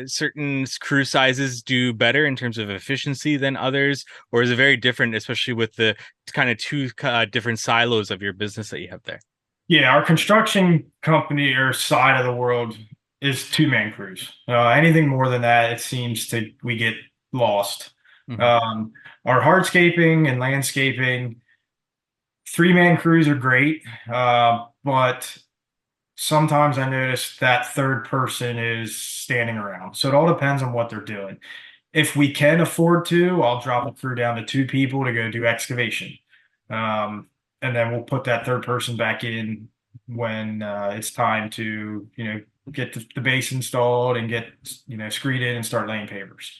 certain crew sizes do better in terms of efficiency than others, or is it very different, especially with the kind of two different silos of your business that you have there? Yeah, our construction company or side of the world is two-man crews. Anything more than that, it seems we get lost. Mhm. Our hardscaping and landscaping, three-man crews are great, but sometimes I notice that third person is standing around. So it all depends on what they're doing. If we can afford to, I'll drop a crew down to two people to go do excavation. And then we'll put that third person back in when it's time to, get the base installed and get, screed in and start laying pavers.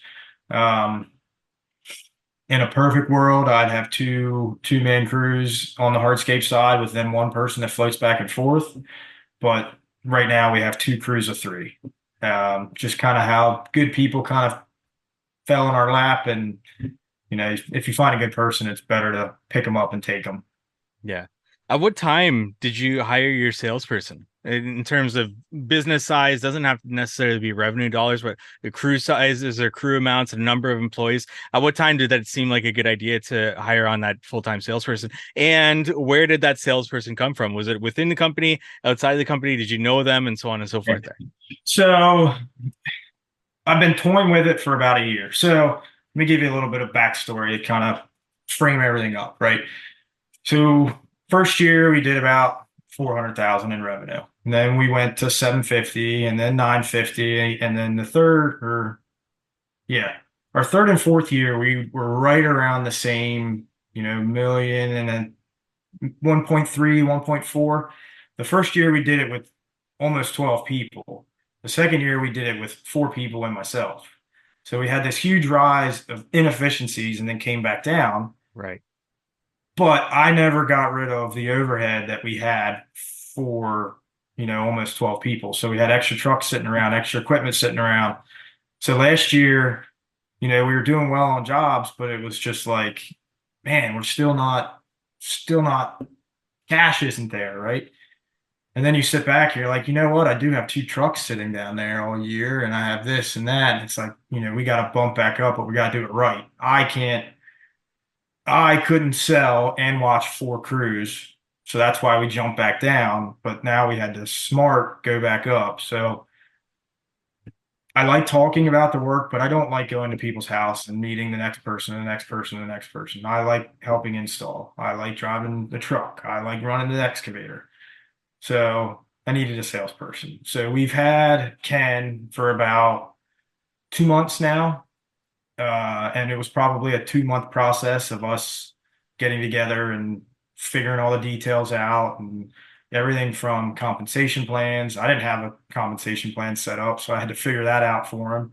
In a perfect world, I'd have two-man crews on the hardscape side with then one person that floats back and forth. But right now we have two crews of three. Just kind of how good people kind of fell in our lap, and if you find a good person, it's better to pick them up and take them. Yeah. At what time did you hire your salesperson? In terms of business size, doesn't have to necessarily be revenue dollars, but the crew sizes or crew amounts and number of employees. At what time did that seem like a good idea to hire on that full-time salesperson? And where did that salesperson come from? Was it within the company, outside the company? Did you know them, and so on and so forth there? So I've been toying with it for about a year. So let me give you a little bit of backstory to kind of frame everything up, right? So first year we did about 400,000 in revenue. And then we went to 750 and then 950. And then our third and fourth year, we were right around the same, million and then 1.3, 1.4. The first year we did it with almost 12 people. The second year we did it with 4 people and myself. So we had this huge rise of inefficiencies and then came back down. Right. But I never got rid of the overhead that we had for, almost 12 people. So we had extra trucks sitting around, extra equipment sitting around. So last year, we were doing well on jobs, but it was just like, man, we're still not, cash isn't there, right? And then you sit back, you're like, you know what? I do have 2 trucks sitting down there all year, and I have this and that. And it's like, we got to bump back up, but we got to do it right. I couldn't sell and watch 4 crews. So that's why we jumped back down. But now we had to smart go back up. So I like talking about the work, but I don't like going to people's house and meeting the next person, the next person, the next person. I like helping install. I like driving the truck. I like running the excavator. So I needed a salesperson. So we've had Ken for about 2 months now. And it was probably a 2 month process of us getting together and figuring all the details out and everything from compensation plans. I didn't have a compensation plan set up, so I had to figure that out for him,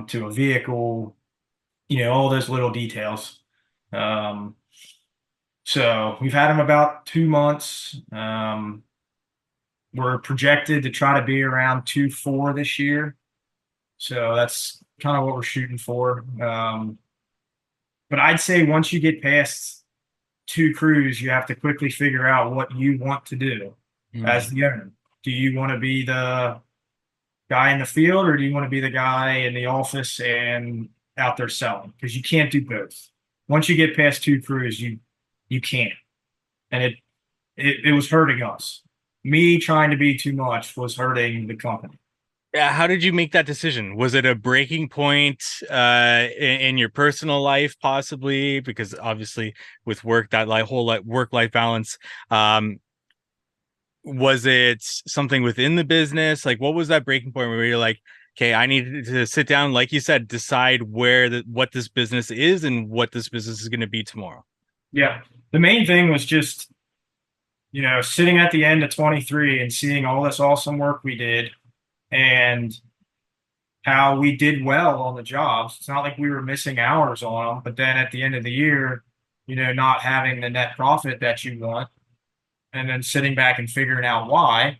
to a vehicle, all those little details. Um, so we've had him about 2 months. We're projected to try to be around 2.4 this year. So that's kind of what we're shooting for. But I'd say once you get past 2 crews, you have to quickly figure out what you want to do as the owner. Do you want to be the guy in the field, or do you want to be the guy in the office and out there selling? Because you can't do both. Once you get past 2 crews, you can't. And it was hurting us. Me trying to be too much was hurting the company. Yeah, how did you make that decision? Was it a breaking point in your personal life, possibly? Because obviously, with work, that whole work-life balance. Was it something within the business? Like, what was that breaking point where you're like, okay, I need to sit down, like you said, decide what this business is and what this business is going to be tomorrow? Yeah. The main thing was just, sitting at the end of 23 and seeing all this awesome work we did and how we did well on the jobs. It's not like we were missing hours on them, but then at the end of the year, not having the net profit that you want, and then sitting back and figuring out why.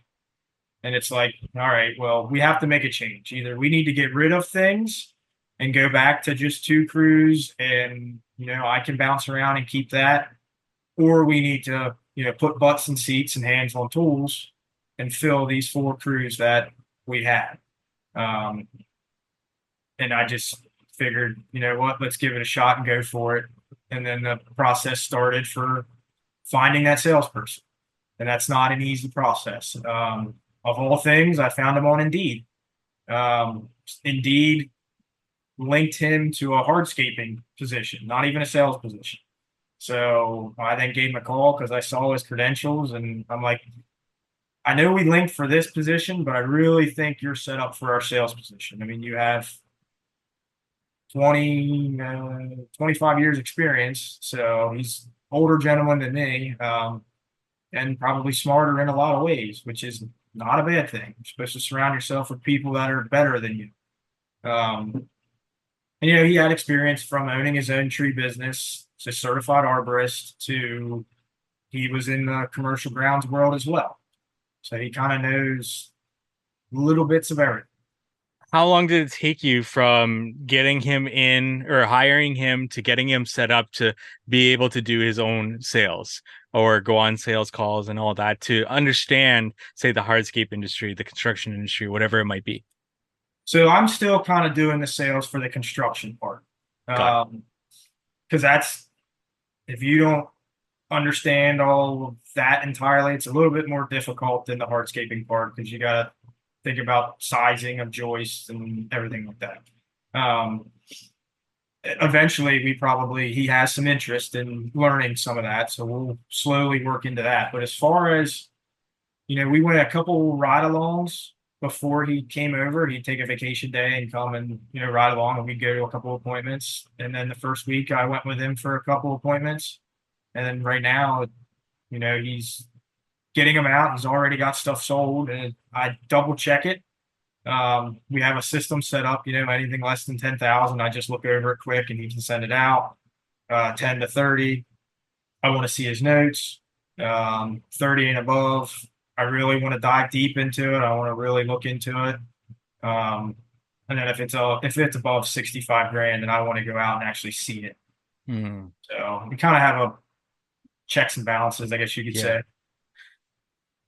And it's like, all right, well, we have to make a change. Either we need to get rid of things and go back to just 2 crews and, I can bounce around and keep that, or we need to, put butts in seats and hands on tools and fill these 4 crews that we had. And I just figured, you know what, let's give it a shot and go for it. And then the process started for finding that salesperson. And that's not an easy process. Of all things, I found him on Indeed. Indeed linked him to a hardscaping position, not even a sales position. So I then gave him a call because I saw his credentials, and I'm like, I know we linked for this position, but I really think you're set up for our sales position. I mean, you have 25 years experience, so he's older gentleman than me, and probably smarter in a lot of ways, which is not a bad thing. You're supposed to surround yourself with people that are better than you. And he had experience from owning his own tree business to certified arborist to he was in the commercial grounds world as well. So he kind of knows little bits of everything. How long did it take you from getting him in or hiring him to getting him set up to be able to do his own sales or go on sales calls and all that to understand, say, the hardscape industry, the construction industry, whatever it might be? So I'm still kind of doing the sales for the construction part. Because that's, if you don't understand all of that entirely, it's a little bit more difficult than the hardscaping part because you got to think about sizing of joists and everything like that. Eventually, he has some interest in learning some of that, so we'll slowly work into that. But as far as, we went a couple ride-alongs before he came over. He'd take a vacation day and come and, ride along, and we'd go to a couple appointments. And then the first week I went with him for a couple appointments. And then right now, he's getting them out. He's already got stuff sold, and I double check it. We have a system set up, anything less than 10,000, I just look over it quick and he can send it out. 10 to 30, I want to see his notes. 30 and above, I really want to dive deep into it. I want to really look into it. And then if it's above 65 grand, then I want to go out and actually see it. So we kind of have a checks and balances, I guess you could say.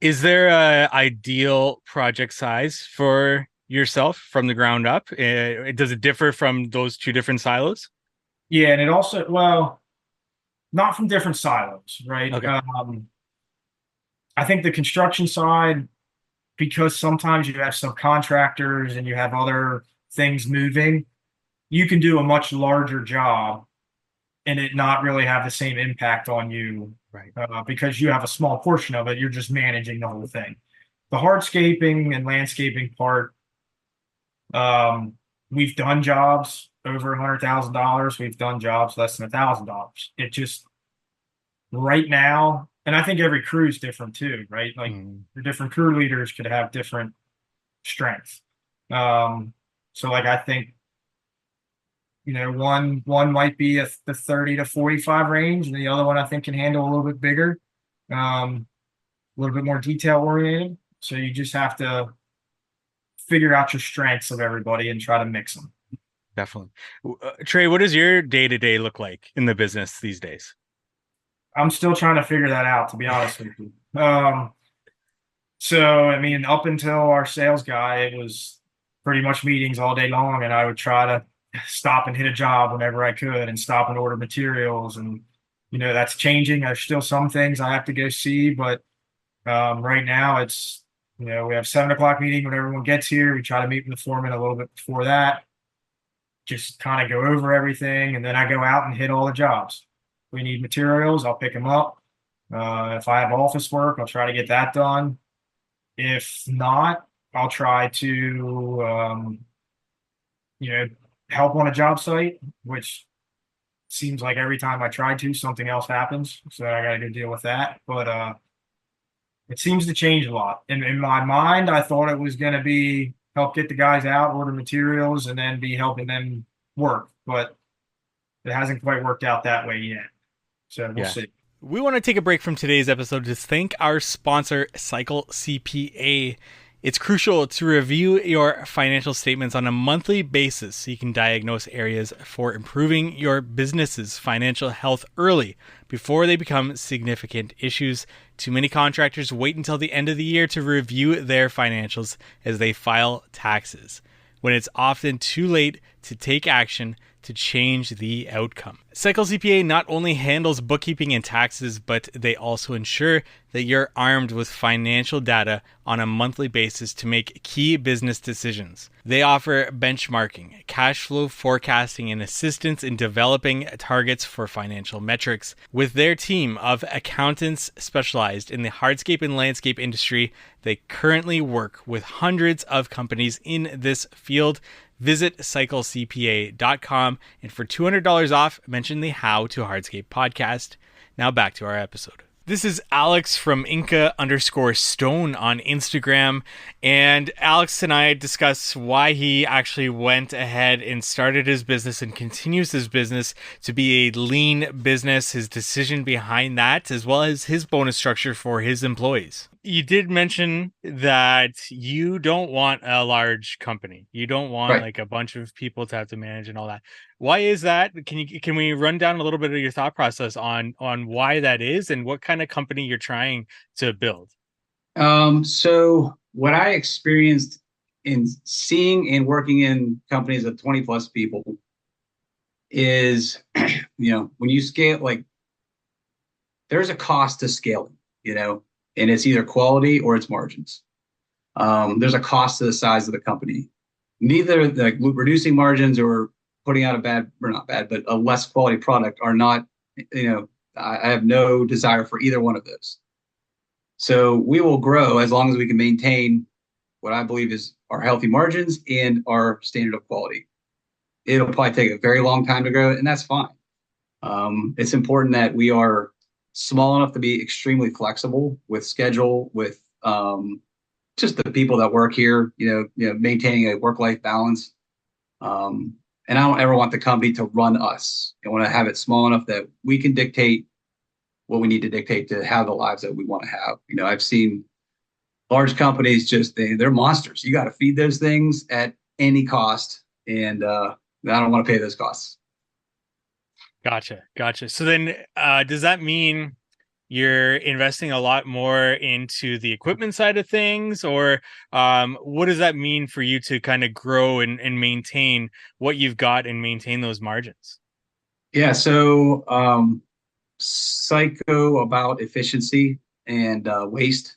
Is there a ideal project size for yourself from the ground up? Does it differ from those 2 different silos? Yeah, and it also, well, not from different silos, right? Okay. I think the construction side, because sometimes you have subcontractors and you have other things moving, you can do a much larger job and it not really have the same impact on you, Right. because you have a small portion of it. You're just managing the whole thing. The hardscaping and landscaping part, we've done jobs over $100,000. We've done jobs less than $1,000. It just right now, and I think every crew is different too, right? Like the different crew leaders could have different strengths. So like I think, one might be the 30 to 45 range, and the other one I think can handle a little bit bigger, a little bit more detail oriented. So you just have to figure out your strengths of everybody and try to mix them. Definitely. Trey, what does your day-to-day look like in the business these days? I'm still trying to figure that out, to be honest with you. So, I mean, up until our sales guy, it was pretty much meetings all day long, and I would try to stop and hit a job whenever I could and stop and order materials. And, that's changing. There's still some things I have to go see, but right now it's, we have 7 o'clock meeting when everyone gets here. We try to meet with the foreman a little bit before that, just kind of go over everything. And then I go out and hit all the jobs. If we need materials, I'll pick them up. If I have office work, I'll try to get that done. If not, I'll try to, help on a job site, which seems like every time I try to, something else happens. So I got to go deal with that. But it seems to change a lot. In my mind, I thought it was going to be help get the guys out, order materials, and then be helping them work. But it hasn't quite worked out that way yet. So we'll see. We want to take a break from today's episode to thank our sponsor, Cycle CPA. It's crucial to review your financial statements on a monthly basis so you can diagnose areas for improving your business's financial health early before they become significant issues. Too many contractors wait until the end of the year to review their financials as they file taxes, when it's often too late to take action to change the outcome. Cycle CPA not only handles bookkeeping and taxes, but they also ensure that you're armed with financial data on a monthly basis to make key business decisions. They offer benchmarking, cash flow forecasting, and assistance in developing targets for financial metrics. With their team of accountants specialized in the hardscape and landscape industry, they currently work with hundreds of companies in this field. Visit cyclecpa.com, and for $200 off, mention the How to Hardscape podcast. Now back to our episode. This is Alex from Inca_Stone on Instagram, and Alex and I discuss why he actually went ahead and started his business and continues his business to be a lean business, his decision behind that, as well as his bonus structure for his employees. You did mention that you don't want a large company. You don't want like a bunch of people to have to manage and all that. Why is that? Can we run down a little bit of your thought process on why that is and what kind of company you're trying to build? So what I experienced in seeing and working in companies of 20 plus people is, when you scale, like there's a cost to scaling, and it's either quality or it's margins. There's a cost to the size of the company. Neither the reducing margins or putting out a less quality product are not, I have no desire for either one of those. So we will grow as long as we can maintain what I believe is our healthy margins and our standard of quality. It'll probably take a very long time to grow, and that's fine. It's important that we are small enough to be extremely flexible with schedule, with just the people that work here, maintaining a work-life balance. And I don't ever want the company to run us. I want to have it small enough that we can dictate what we need to dictate to have the lives that we want to have. I've seen large companies they're monsters. You got to feed those things at any cost. And I don't want to pay those costs. Gotcha. So then does that mean you're investing a lot more into the equipment side of things, or what does that mean for you to kind of grow and maintain what you've got and maintain those margins? Yeah. So psycho about efficiency and waste.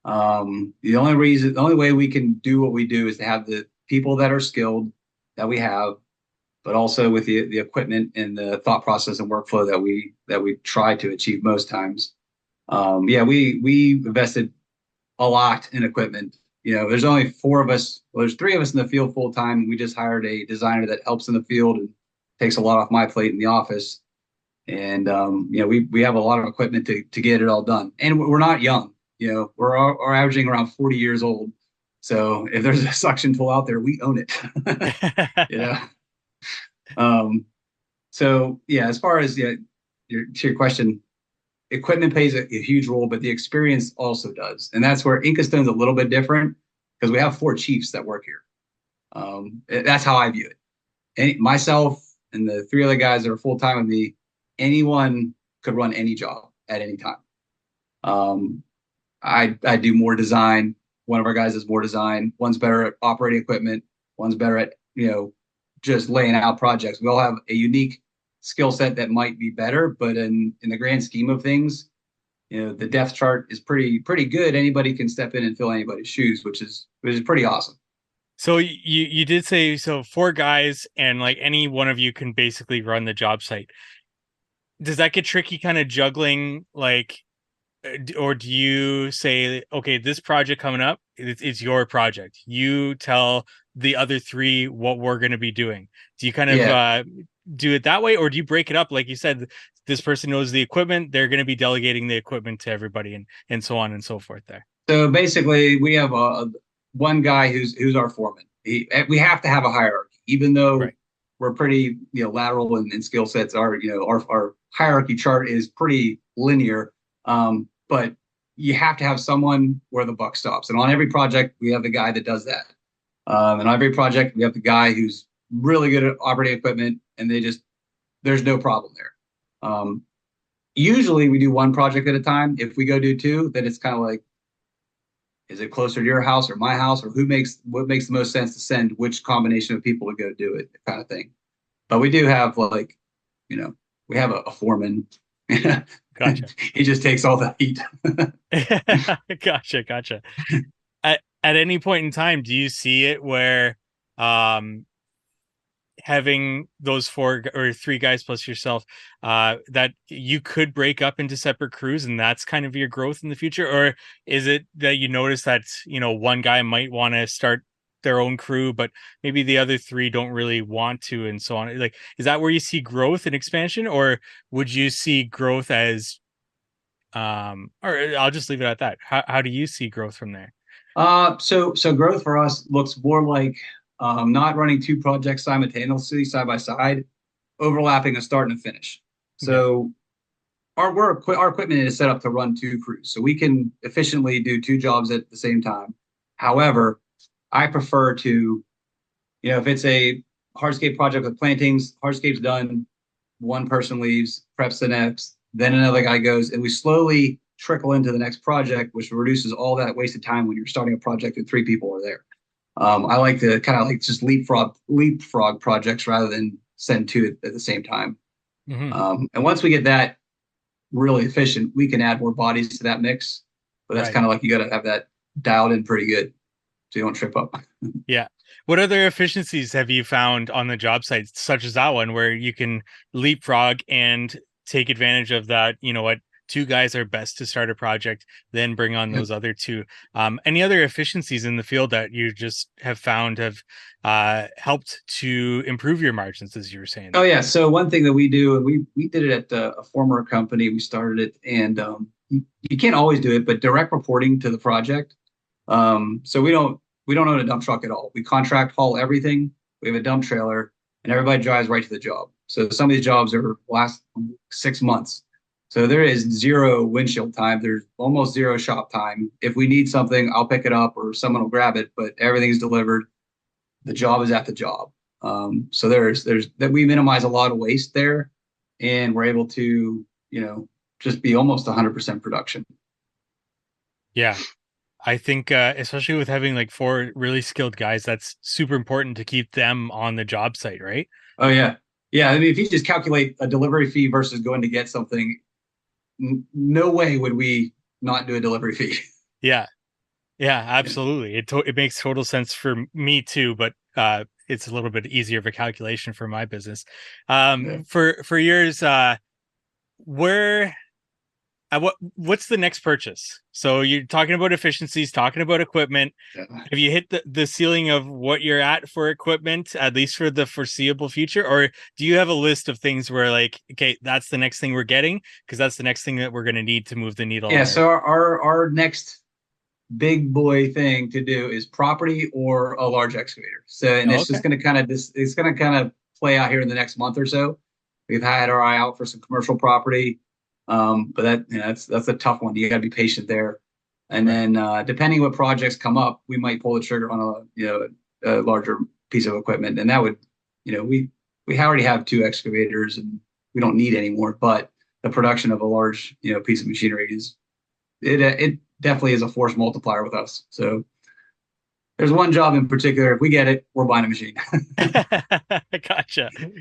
The only way we can do what we do is to have the people that are skilled that we have, but also with the equipment and the thought process and workflow that we try to achieve most times. We invested a lot in equipment. There's only 4 of us. Well, there's 3 of us in the field full time. We just hired a designer that helps in the field and takes a lot off my plate in the office. And we have a lot of equipment to get it all done. And we're not young. We're averaging around 40 years old. So if there's a suction tool out there, we own it. As far as to your question, equipment plays a huge role, but the experience also does. And that's where Inca Stone's a little bit different, because we have 4 chiefs that work here. That's how I view it. And myself and the 3 other guys that are full time with me, anyone could run any job at any time. I do more design. One of our guys does more design. One's better at operating equipment. One's better at just laying out projects. We all have a unique skill set that might be better, but in the grand scheme of things, the depth chart is pretty good. Anybody can step in and fill anybody's shoes, which is pretty awesome. So you did say, so 4 guys, and like any one of you can basically run the job site. Does that get tricky kind of juggling, like, or do you say, okay, this project coming up, it's your project, you tell the other 3 what we're going to be doing? Do you kind of do it that way, or do you break it up? Like you said, this person knows the equipment, they're going to be delegating the equipment to everybody, and so on and so forth there. So basically we have one guy who's our foreman. We have to have a hierarchy, even though we're pretty lateral in skill sets. Our hierarchy chart is pretty linear, but you have to have someone where the buck stops. And on every project, we have the guy that does that. And on every project, we have the guy who's really good at operating equipment, and there's no problem there. Usually we do 1 project at a time. If we go do 2, then it's kind of like, is it closer to your house or my house, or what makes the most sense to send which combination of people to go do it, kind of thing. But we do have we have a foreman. Gotcha. He just takes all the heat. Gotcha. At any point in time, do you see it where having those 4 or 3 guys plus yourself, that you could break up into separate crews, and that's kind of your growth in the future? Or is it that you notice that one guy might want to start their own crew, but maybe the other 3 don't really want to, and so on? Like, is that where you see growth and expansion, or would you see growth as or I'll just leave it at that. How do you see growth from there? So growth for us looks more like not running 2 projects simultaneously side by side, overlapping a start and a finish. So our equipment is set up to run 2 crews, so we can efficiently do 2 jobs at the same time. However, I prefer to, if it's a hardscape project with plantings, hardscape's done, 1 person leaves, preps the next, then another guy goes, and we slowly trickle into the next project, which reduces all that wasted time when you're starting a project and 3 people are there. I like to kind of just leapfrog projects rather than send 2 at the same time. Mm-hmm. And once we get that really efficient, we can add more bodies to that mix. But that's kind of like, you got to have that dialed in pretty good so you don't trip up. Yeah. What other efficiencies have you found on the job sites, such as that one, where you can leapfrog and take advantage of that? 2 guys are best to start a project, then bring on those other 2. Any other efficiencies in the field that you just have found have helped to improve your margins, as you were saying? Oh yeah. So one thing that we do, and we did it at a former company, we started it, and you can't always do it, but direct reporting to the project. So we don't own a dump truck at all. We contract haul everything. We have a dump trailer, and everybody drives right to the job. So some of these jobs last 6 months. So there is 0 windshield time. There's almost 0 shop time. If we need something, I'll pick it up or someone will grab it, but everything's delivered. The job is at the job. So there's that we minimize a lot of waste there, and we're able to, just be almost 100% production. Yeah. I think, especially with having like 4 really skilled guys, that's super important to keep them on the job site, right? Oh yeah. Yeah. I mean, if you just calculate a delivery fee versus going to get something, no way would we not do a delivery fee. Yeah. Yeah, absolutely. It makes total sense for me too, but it's a little bit easier of a calculation for my business. For yours, where what's the next purchase? So you're talking about efficiencies, talking about equipment. Yeah. Have you hit the ceiling of what you're at for equipment, at least for the foreseeable future? Or do you have a list of things where like, okay, that's the next thing we're getting because that's the next thing that we're going to need to move the needle? Yeah. So our next big boy thing to do is property or a large excavator. So, and it's just going to kind of it's going to kind of play out here in the next month or so. We've had our eye out for some commercial property, but that's a tough one. You got to be patient there. And then depending what projects come up, we might pull the trigger on a larger piece of equipment. And that would, we already have 2 excavators and we don't need any more. But the production of a large piece of machinery is it definitely is a force multiplier with us. So there's one job in particular. If we get it, we're buying a machine.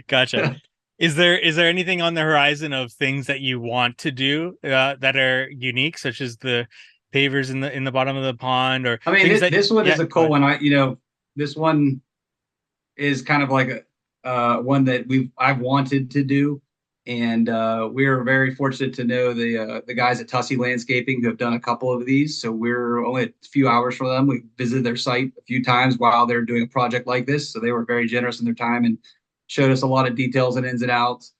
Gotcha. Is there anything on the horizon of things that you want to do that are unique, such as the pavers in the bottom of the pond? Or I mean, this one is a cool one. This one is kind of like a one that I've wanted to do. And we are very fortunate to know the guys at Tussey Landscaping who have done a couple of these. So we're only a few hours from them. We visited their site a few times while they're doing a project like this. So they were very generous in their time and showed us a lot of details and ins and outs.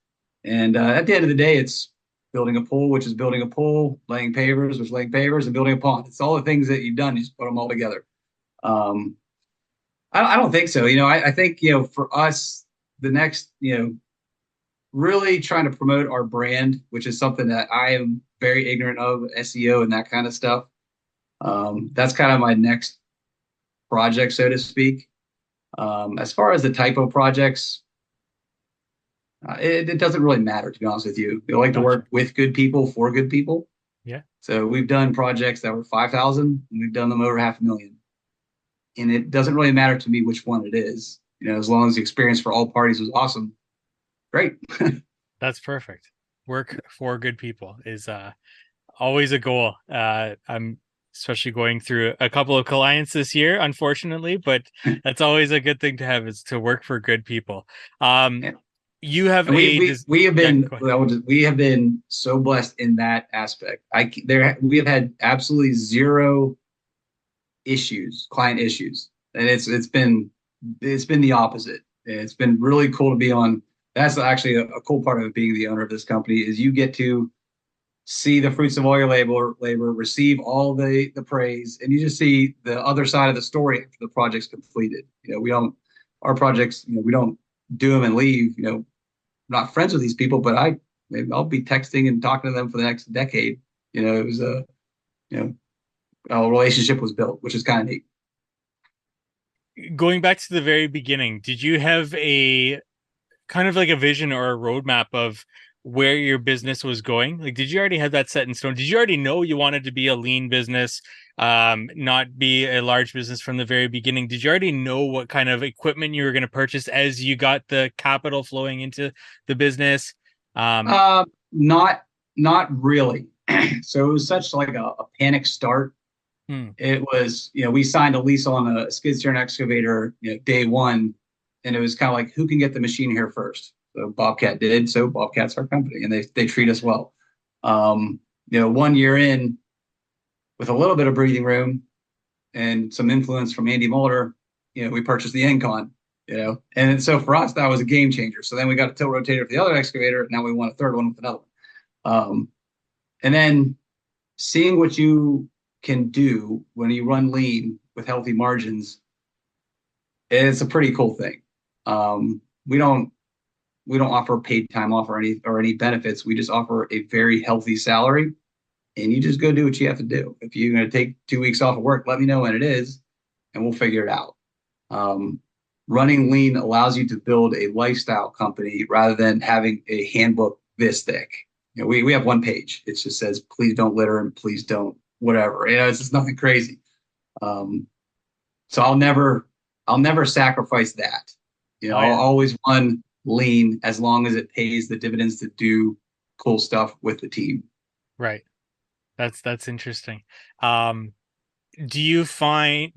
And at the end of the day, it's building a pool, which is building a pool, laying pavers, which is laying pavers, and building a pond. It's all the things that you've done. You just put them all together. I don't think so. I think, for us, the next, really trying to promote our brand, which is something that I am very ignorant of, SEO and that kind of stuff. That's kind of my next project, so to speak. As far as the typo projects, it doesn't really matter, to be honest with you. We like to work with good people for good people. Yeah. So we've done projects that were 5,000 and we've done them over 500,000. And it doesn't really matter to me which one it is. As long as the experience for all parties was awesome. Great. That's perfect. Work for good people is always a goal. I'm especially going through a couple of clients this year, unfortunately, but that's always a good thing to have, is to work for good people. You have we have been so blessed in that aspect. We have had absolutely zero client issues, and it's been the opposite. It's been really cool to be on. That's actually a cool part of being the owner of this company, is you get to see the fruits of all your labor, receive all the praise, and you just see the other side of the story after the project's completed. Our projects, we don't do them and leave. I'm not friends with these people, but I'll be texting and talking to them for the next decade. It was a relationship was built, which is kind of neat. Going back to the very beginning, did you have a kind of like a vision or a roadmap of where your business was going? Like, did you already have that set in stone? Did you already know you wanted to be a lean business, not be a large business from the very beginning? Did you already know what kind of equipment you were going to purchase as you got the capital flowing into the business? Not really. So it was such like a panic start. It was, we signed a lease on a skid steer and excavator, day one. And it was kind of like, who can get the machine here first? So Bobcat did. So Bobcat's our company, and they treat us well. 1 year in, with a little bit of breathing room and some influence from Andy Mulder, we purchased the Encon. And so for us, that was a game changer. So then we got a tilt rotator for the other excavator. Now we want a third one with another one. And then seeing what you can do when you run lean with healthy margins, it's a pretty cool thing. We don't offer paid time off or any benefits. We just offer a very healthy salary, and you just go do what you have to do. If you're going to take 2 weeks off of work, let me know when it is, and we'll figure it out. Running lean allows you to build a lifestyle company rather than having a handbook this thick. We have one page. It just says, please don't litter and please don't whatever. It's just nothing crazy. So I'll never sacrifice that. I'll always run lean as long as it pays the dividends to do cool stuff with the team. Right. That's interesting. Do you find,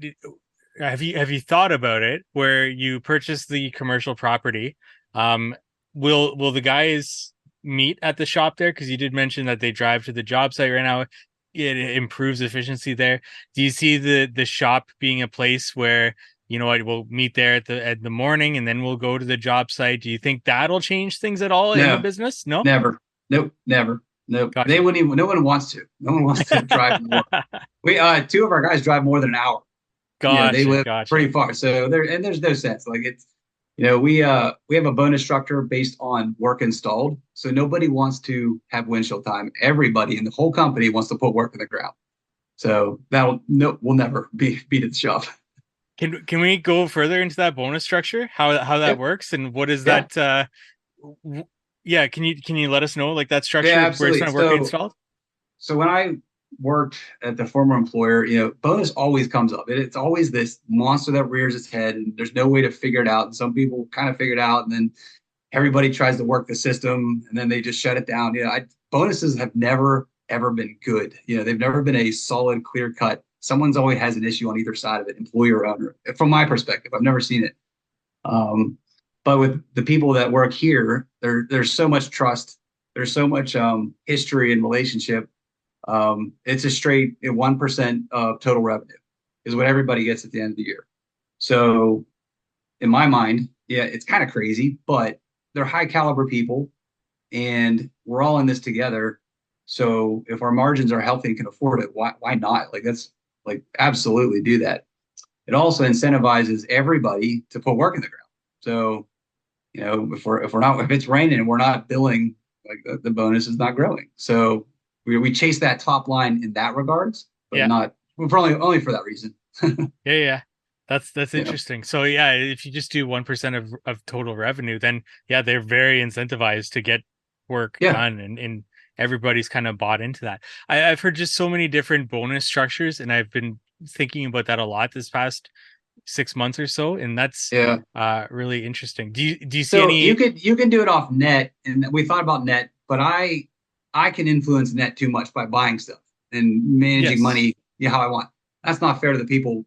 have you thought about it where you purchase the commercial property? Um, will the guys meet at the shop there? Because you did mention that they drive to the job site right now. It improves efficiency there. Do you see the shop being a place where, you know what, we'll meet there at the morning and then we'll go to the job site? Do you think that'll change things at all in the No, business? No? never. Nope, never. Nope. They Gotcha. wouldn't even. No one wants to. No one wants to drive more. We two of our guys drive more than an hour. They Gotcha, live gotcha. pretty far. So there's no sense. Like it's we have a bonus structure based on work installed. So nobody wants to have windshield time. Everybody in the whole company wants to put work in the ground. So we'll never be beat at the shop. Can we go further into that bonus structure? How that works and what is Yeah. that yeah, can you let us know like that structure Yeah, where it's absolutely. going to work installed? So when I worked at the former employer, bonus always comes up. It's always this monster that rears its head, and there's no way to figure it out. And some people kind of figure it out, and then everybody tries to work the system, and then they just shut it down. Bonuses have never ever been good. They've never been a solid, clear cut. Someone's always has an issue on either side of it, employer or owner. From my perspective, I've never seen it. But with the people that work here, there's so much trust. There's so much history and relationship. It's a straight 1% of total revenue is what everybody gets at the end of the year. So in my mind, yeah, it's kind of crazy, but they're high caliber people and we're all in this together. So if our margins are healthy and can afford it, why not? Like that's like absolutely do that. It also incentivizes everybody to put work in the ground. So, if it's raining and we're not billing, like the bonus is not growing. So we chase that top line in that regards, but not for only for that reason. Yeah. That's interesting. So yeah, if you just do 1% of total revenue, then they're very incentivized to get work done and everybody's kind of bought into that. I've heard just so many different bonus structures and I've been thinking about that a lot this past 6 months or so, and that's really interesting. Do you see any? You can do it off net, and we thought about net, but I can influence net too much by buying stuff and managing money how I want. That's not fair to the people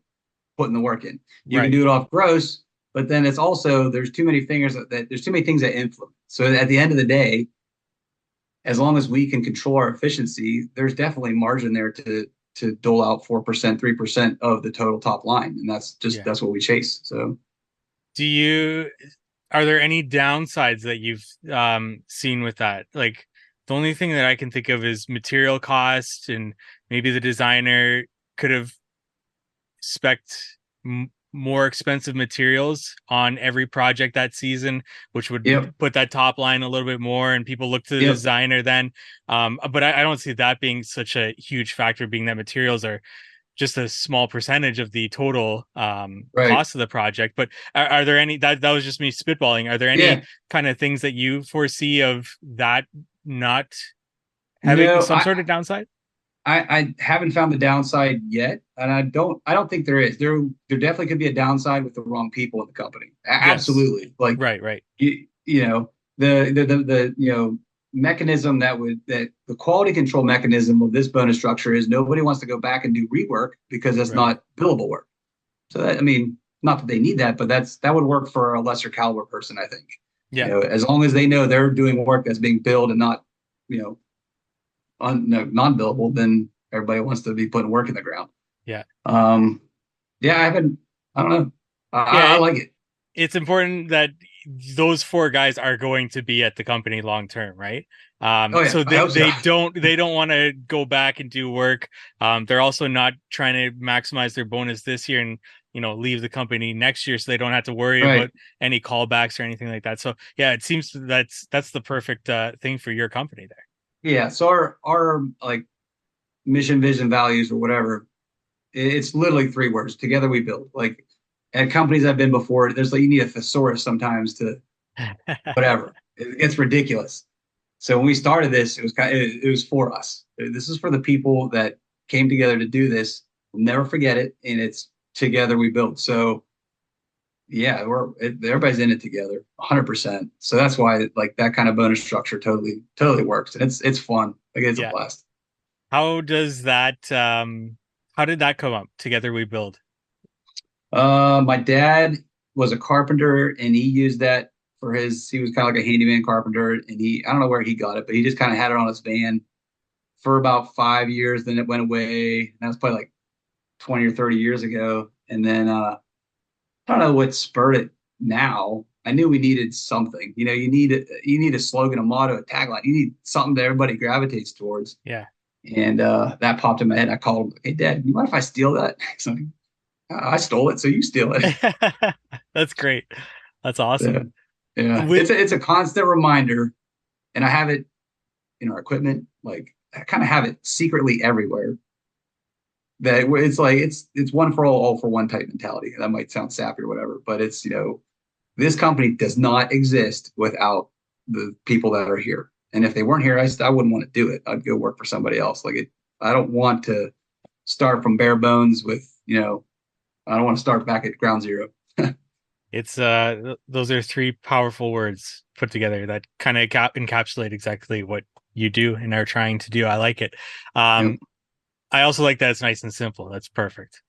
putting the work in. You can do it off gross, but then it's also there's too many fingers that there's too many things that influence. So at the end of the day, as long as we can control our efficiency, there's definitely margin there to dole out 4%, 3% of the total top line. And that's what we chase. So are there any downsides that you've seen with that? Like the only thing that I can think of is material cost, and maybe the designer could have spec'd more expensive materials on every project that season, which would put that top line a little bit more, and people look to the designer then. But I don't see that being such a huge factor, being that materials are just a small percentage of the total cost of the project. But are there any, that was just me spitballing, are there any kind of things that you foresee of that not having some sort of downside? I haven't found the downside yet, and I don't think there is. There definitely could be a downside with the wrong people in the company. Absolutely. Like right. The mechanism that the quality control mechanism of this bonus structure is nobody wants to go back and do rework because that's not billable work. So that, not that they need that, but that would work for a lesser caliber person, I think. As long as they know they're doing work that's being billed and not, non-billable, then everybody wants to be putting work in the ground. I don't know. I like it. It's important that those 4 guys are going to be at the company long term, right? So they don't want to go back and do work. They're also not trying to maximize their bonus this year and leave the company next year, so they don't have to worry about any callbacks or anything like that. So it seems that's the perfect thing for your company there. Yeah. So our like mission, vision, values, or whatever, it's literally 3 words. Together we build. Like at companies I've been before, there's like you need a thesaurus sometimes to whatever. It's ridiculous. So when we started this, it was for us. This is for the people that came together to do this. We'll never forget it, and it's together we build. So everybody's in it together 100%. So that's why like that kind of bonus structure totally works, and it's fun. Like it's a blast. How does that How did that come up? Together We Build. My dad was a carpenter, and he used that for he was kind of like a handyman carpenter, and I don't know where he got it, but he just kind of had it on his van for about 5 years. Then it went away. And that was probably like 20 or 30 years ago. And then I don't know what spurred it now. I knew we needed something. You need a slogan, a motto, a tagline. You need something that everybody gravitates towards. Yeah. And that popped in my head. I called him, "Hey, Dad, you mind if I steal that?" He's like, "I stole it, so you steal it." That's great. That's awesome. Yeah. It's a constant reminder, and I have it in our equipment. Like, I kind of have it secretly everywhere. That it's like it's one for all for one type mentality. That might sound sappy or whatever, but it's this company does not exist without the people that are here. And if they weren't here, I wouldn't want to do it. I'd go work for somebody else. I don't want to start from bare bones with I don't want to start back at ground zero. It's those are three powerful words put together that kind of encapsulate exactly what you do and are trying to do. I like it. I also like that it's nice and simple. That's perfect.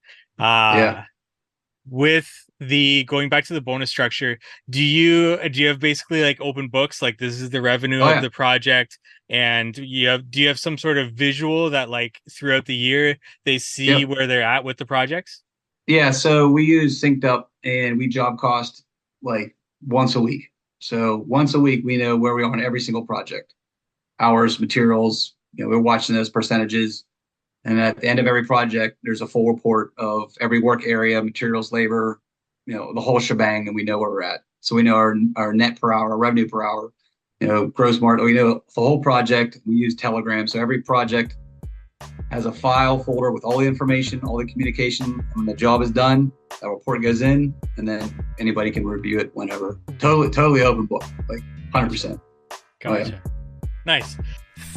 With the going back to the bonus structure, do you have basically like open books, like this is the revenue of the project, and do you have some sort of visual that like throughout the year they see where they're at with the projects? Yeah, so we use Synced Up, and we job cost like once a week. So once a week we know where we are on every single project, hours, materials. We're watching those percentages. And at the end of every project, there's a full report of every work area, materials, labor, the whole shebang, and we know where we're at. So we know our net per hour, revenue per hour, gross margin. We know the whole project. We use Telegram. So every project has a file folder with all the information, all the communication. When the job is done, that report goes in, and then anybody can review it whenever. Totally open book, like 100%. Gotcha. Oh, yeah. Nice.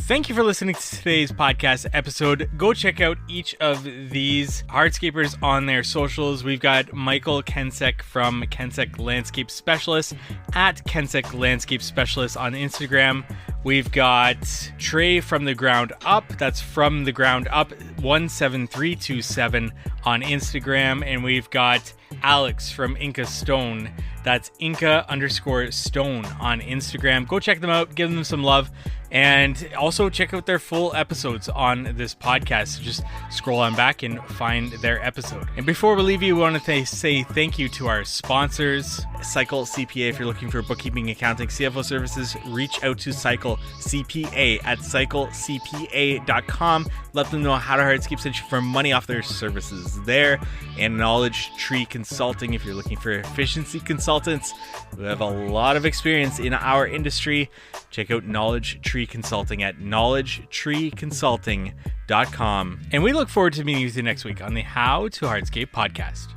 Thank you for listening to today's podcast episode. Go check out each of these hardscapers on their socials. We've got Michael Kensek from Kensek Landscape Specialist at Kensek Landscape Specialist on Instagram. We've got Trey from the Ground Up. That's from the Ground Up 17327 on Instagram. And we've got Alex from Inca Stone. That's Inca_Stone on Instagram. Go check them out. Give them some love. And also check out their full episodes on this podcast. Just scroll on back and find their episode. And before we leave you, we want to say thank you to our sponsors. Cycle CPA. If you're looking for bookkeeping, accounting, CFO services, reach out to Cycle CPA at cyclecpa.com. Let them know how to hardscape sent you for money off their services there. And Knowledge Tree Consulting. If you're looking for efficiency consultants who have a lot of experience in our industry, check out Knowledge Tree Consulting at knowledgetreeconsulting.com. And we look forward to meeting with you next week on the How to Hardscape podcast.